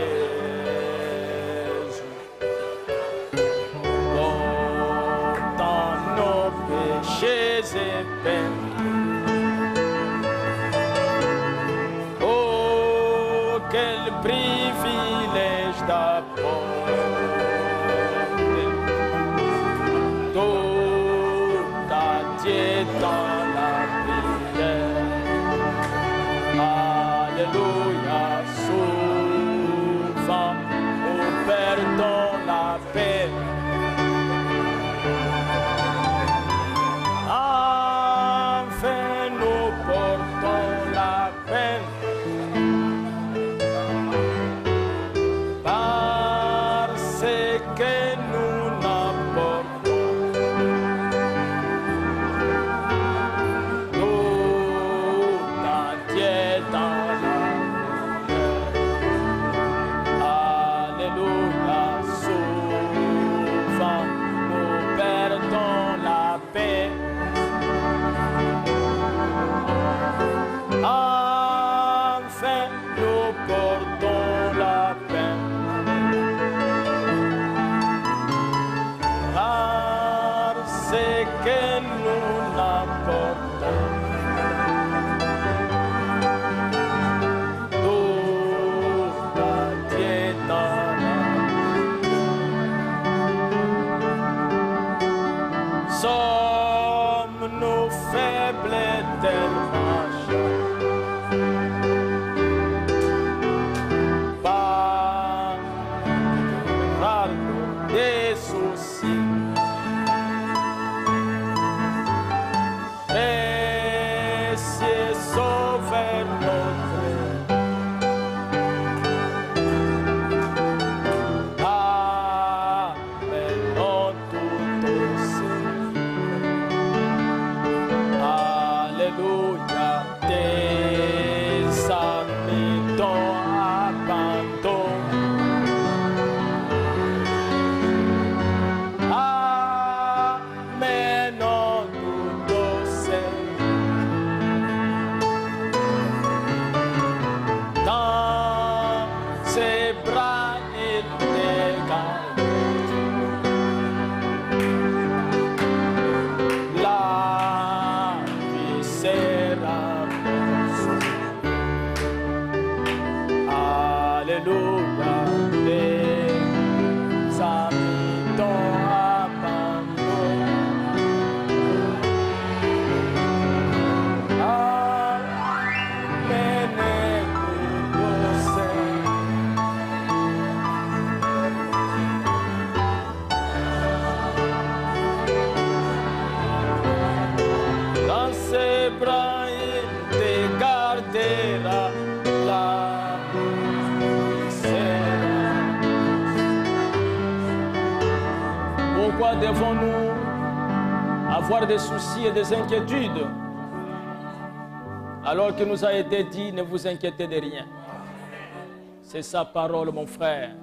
Dans nos péchés et peines, d'apporter tout à Dieu dans la prière. Alléluia, souvent nous perdons la paix. Enfin nous portons la peine. Parce que nous n'apportons tout entier dans la prière. Alléluia, souvent nous perdons la paix. Enfin nous portons la peine. Parce que nous n'apportons tout entier dans la vie. Sommes-nous faibles tellement par fardeau des soucis? Précieux Sauveur notre, appelons tout aussi. Alléluia, tes amis t'ont abandonné. Amenons tout aussi. Dans ses bras, il les garde. La vie sera bonne. Alléluia, tes amis t'ont abandonné. Amenez tout aussi. Dans ses bras, il te gardera. La vie sera. Pourquoi devons-nous avoir des soucis et des inquiétudes alors qu'il nous a été dit ne vous inquiétez de rien? C'est sa parole, mon frère.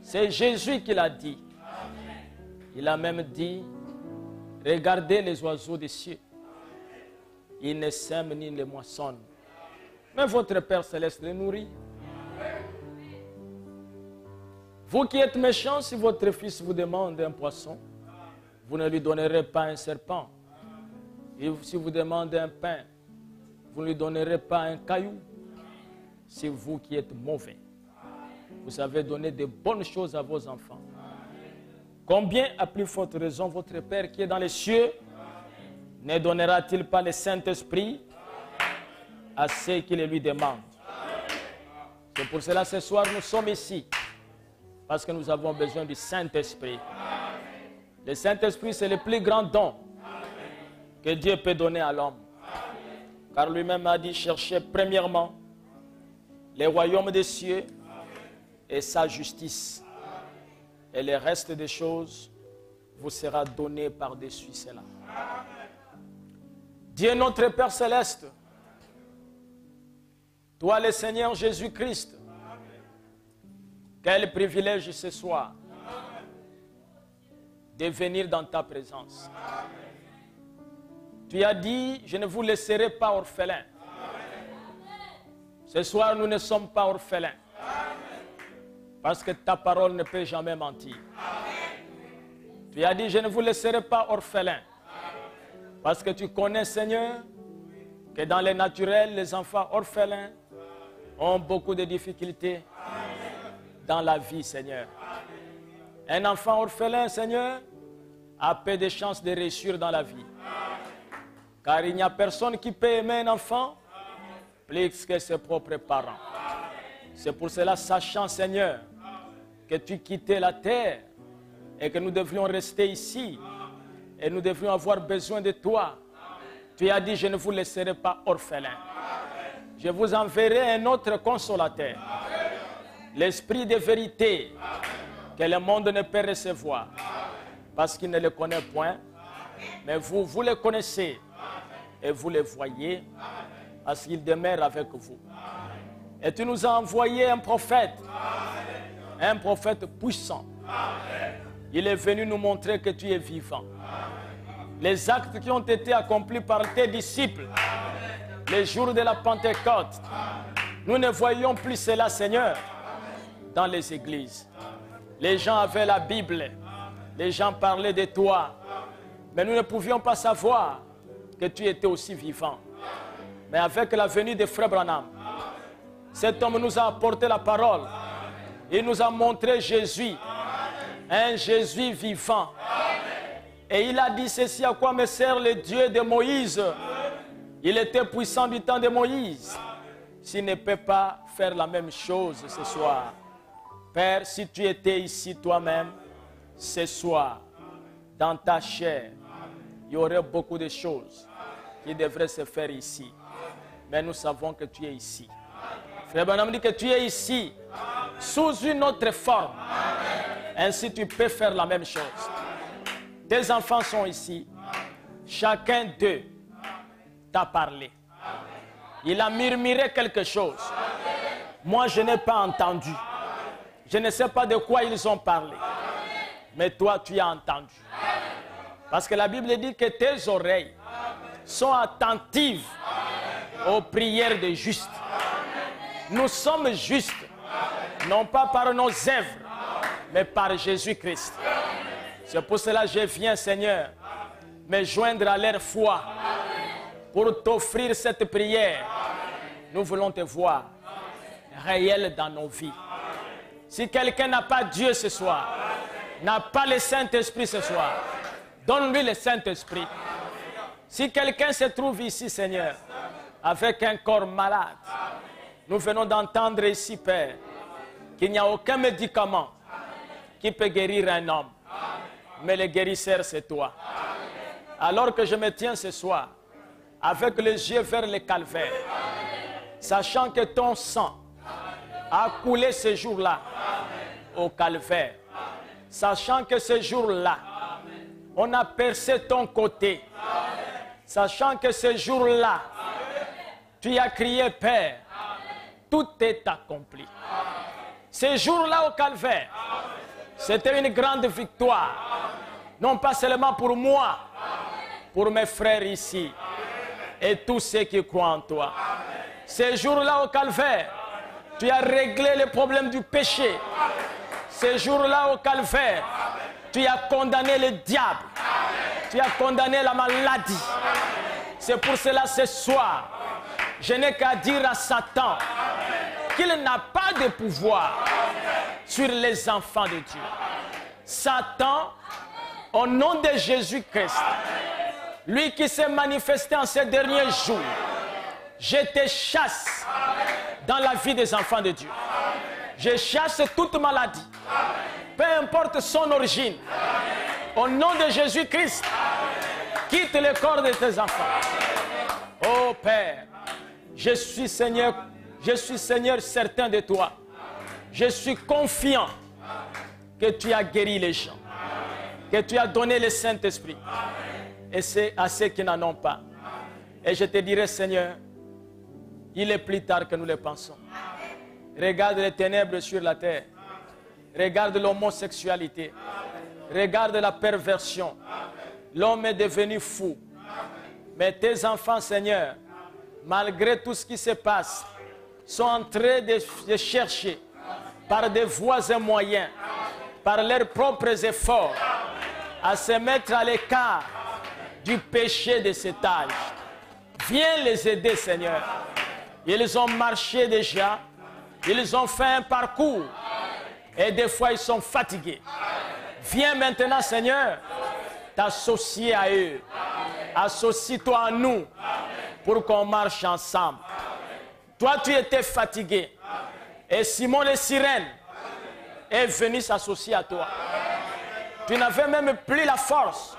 C'est Jésus qui l'a dit. Il a même dit, regardez les oiseaux des cieux. Ils ne sèment ni ne moissonnent. Mais votre Père Céleste les nourrit. Vous qui êtes méchants, si votre fils vous demande un poisson, vous ne lui donnerez pas un serpent. Et si vous demandez un pain, vous ne lui donnerez pas un caillou. C'est vous qui êtes mauvais. Vous savez donner de bonnes choses à vos enfants. Combien, à plus forte raison, votre Père qui est dans les cieux ne donnera-t-il pas le Saint-Esprit à ceux qui le lui demandent? C'est pour cela ce soir nous sommes ici. Parce que nous avons besoin du Saint-Esprit. Le Saint-Esprit, c'est le plus grand don que Dieu peut donner à l'homme. Car lui-même a dit, cherchez premièrement les royaumes des cieux et sa justice. Et le reste des choses vous sera donné par-dessus cela. Dieu notre Père Céleste, toi le Seigneur Jésus-Christ, quel privilège ce soir de venir dans ta présence. Tu as dit, je ne vous laisserai pas orphelins. Ce soir, nous ne sommes pas orphelins. Parce que ta parole ne peut jamais mentir. Tu as dit, je ne vous laisserai pas orphelins. Parce que tu connais, Seigneur, que dans le naturel, les enfants orphelins ont beaucoup de difficultés. dans la vie, Seigneur. Un enfant orphelin, Seigneur, a peu de chances de réussir dans la vie. Car il n'y a personne qui peut aimer un enfant plus que ses propres parents. C'est pour cela, sachant, Seigneur, que tu quittais la terre et que nous devions rester ici et nous devions avoir besoin de toi, tu as dit, je ne vous laisserai pas orphelins. Je vous enverrai un autre consolateur, l'Esprit de vérité que le monde ne peut recevoir parce qu'il ne le connaît point, mais vous, vous le connaissez et vous le voyez parce qu'il demeure avec vous. Et tu nous as envoyé un prophète puissant. Il est venu nous montrer que tu es vivant. Les actes qui ont été accomplis par tes disciples, les jours de la Pentecôte, nous ne voyons plus cela, Seigneur, dans les églises. Les gens avaient la Bible, les gens parlaient de toi, mais nous ne pouvions pas savoir que tu étais aussi vivant. Mais avec la venue de Frère Branham, cet homme nous a apporté la parole. Il nous a montré Jésus, un Jésus vivant. Et il a dit ceci: à quoi me sert le Dieu de Moïse? Il était puissant du temps de Moïse. S'il ne peut pas faire la même chose ce soir, Père, si tu étais ici toi-même, ce soir, dans ta chair, il y aurait beaucoup de choses qui devraient se faire ici. Mais nous savons que tu es ici. Frère Branham dit que tu es ici, sous une autre forme. Ainsi tu peux faire la même chose. Tes enfants sont ici. Chacun d'eux t'a parlé. Il a murmuré quelque chose. Moi, je n'ai pas entendu. Je ne sais pas de quoi ils ont parlé. Mais toi, tu as entendu. Parce que la Bible dit que tes oreilles sont attentives aux prières des justes. Nous sommes justes, non pas par nos œuvres, mais par Jésus-Christ. C'est pour cela que je viens, Seigneur, me joindre à leur foi pour t'offrir cette prière. Nous voulons te voir réel dans nos vies. Si quelqu'un n'a pas Dieu ce soir, n'a pas le Saint-Esprit ce soir, donne-lui le Saint-Esprit. Si quelqu'un se trouve ici, Seigneur, avec un corps malade, nous venons d'entendre ici, Père, qu'il n'y a aucun médicament qui peut guérir un homme. Mais le guérisseur, c'est toi. Alors que je me tiens ce soir, avec les yeux vers le calvaire, sachant que ton sang a coulé ce jour-là au calvaire, sachant que ce jour-là, on a percé ton côté, sachant que ce jour-là, tu as crié, Père, tout est accompli. Ce jour-là au calvaire, c'était une grande victoire. Non pas seulement pour moi, pour mes frères ici et tous ceux qui croient en toi. Ce jour-là au calvaire, tu as réglé le problème du péché. Ce jour-là au calvaire, tu as condamné le diable. Tu as condamné la maladie. C'est pour cela ce soir, je n'ai qu'à dire à Satan qu'il n'a pas de pouvoir sur les enfants de Dieu. Satan, au nom de Jésus-Christ, lui qui s'est manifesté en ces derniers jours, je te chasse dans la vie des enfants de Dieu. Je chasse toute maladie, peu importe son origine. Au nom de Jésus-Christ, quitte le corps de tes enfants. Oh Père, je suis Seigneur certain de toi. Je suis confiant que tu as guéri les gens, que tu as donné le Saint-Esprit. Et c'est à ceux qui n'en ont pas. Et je te dirai, Seigneur, il est plus tard que nous le pensons. Regarde les ténèbres sur la terre. Regarde l'homosexualité. Regarde la perversion. L'homme est devenu fou. Mais tes enfants, Seigneur, malgré tout ce qui se passe, sont en train de chercher par des voies et moyens, par leurs propres efforts, à se mettre à l'écart du péché de cet âge. Viens les aider, Seigneur. Ils ont marché déjà, ils ont fait un parcours, Et des fois, ils sont fatigués. Viens maintenant, Seigneur, t'associer à eux. Associe-toi à nous pour qu'on marche ensemble. Toi, tu étais fatigué. Et Simon le sirène est venu s'associer à toi. Tu n'avais même plus la force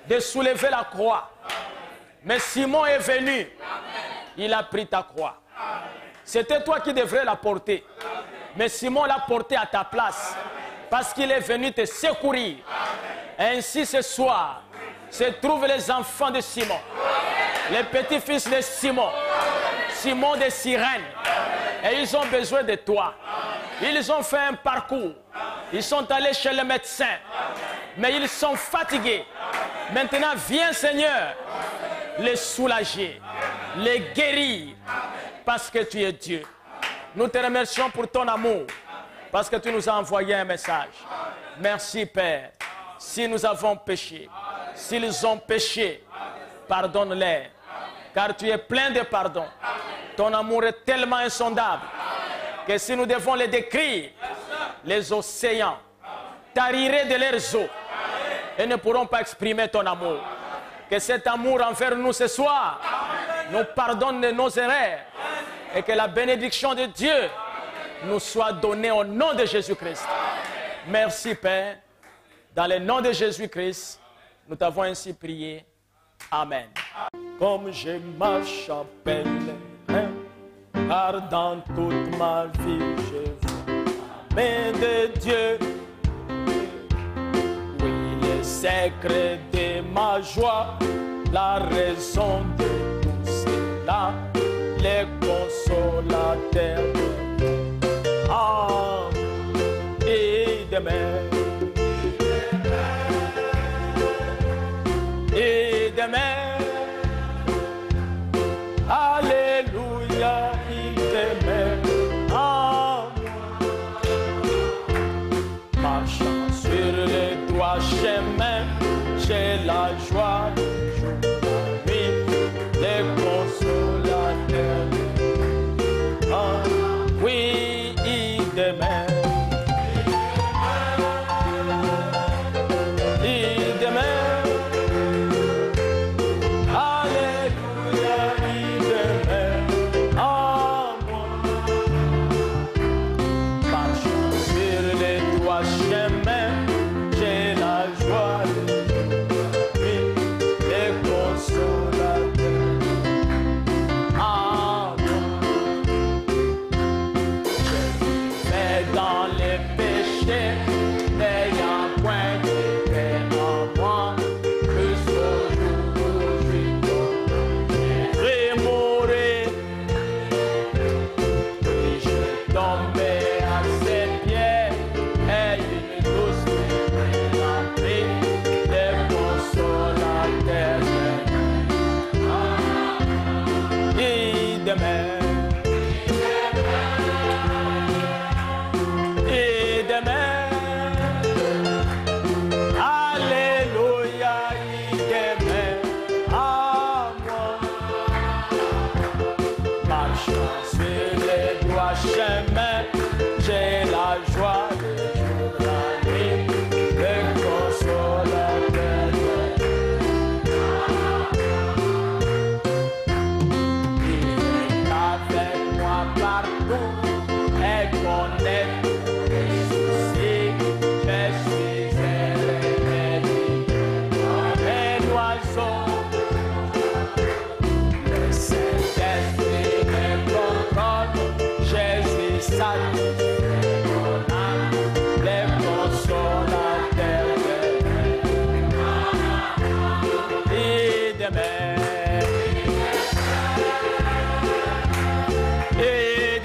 de soulever la croix. Mais Simon est venu. Il a pris ta croix. C'était toi qui devrais la porter. Mais Simon l'a portée à ta place. Parce qu'il est venu te secourir. Ainsi ce soir, se trouvent les enfants de Simon. Les petits-fils de Simon. Simon de Cyrène. Et ils ont besoin de toi. Ils ont fait un parcours. Ils sont allés chez le médecin. Mais ils sont fatigués. Maintenant, viens Seigneur, les soulager, les guérir. Parce que tu es Dieu. Nous te remercions pour ton amour. Parce que tu nous as envoyé un message. Merci Père. Si nous avons péché, s'ils ont péché, pardonne-les. Car tu es plein de pardon. Ton amour est tellement insondable que si nous devons les décrire, les océans tariraient de leurs eaux et ne pourront pas exprimer ton amour. Que cet amour envers nous ce soir nous pardonne de nos erreurs et que la bénédiction de Dieu nous soit donnée au nom de Jésus-Christ. Merci Père. Dans le nom de Jésus-Christ, nous t'avons ainsi prié. Amen. Comme je marche en pèlerin, car dans toute ma vie je vois la main de Dieu. Oui, le secret de ma joie, la raison de tout cela, le consolateur. Ah, et demain. Et demain, alléluia, il t'aime en moi. Marchant sur le droit chemin, j'ai la joie du jour, la nuit, le consolateur. Ah, oui, il t'aime. Il t'aime.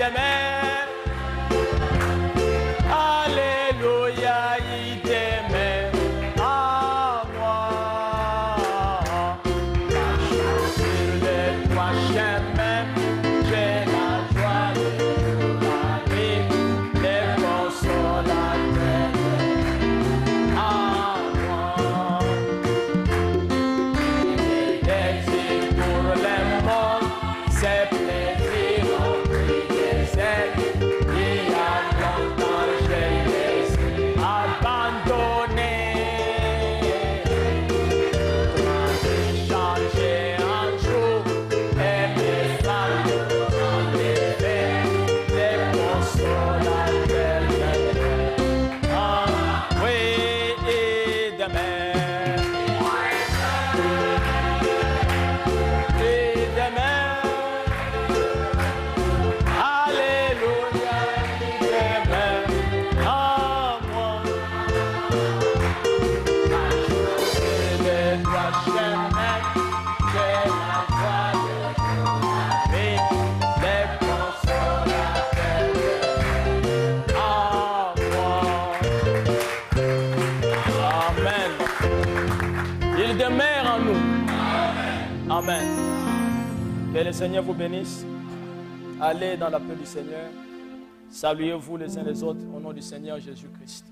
Amen. Amen. Que le Seigneur vous bénisse. Allez dans la paix du Seigneur. Saluez-vous les uns les autres au nom du Seigneur Jésus-Christ.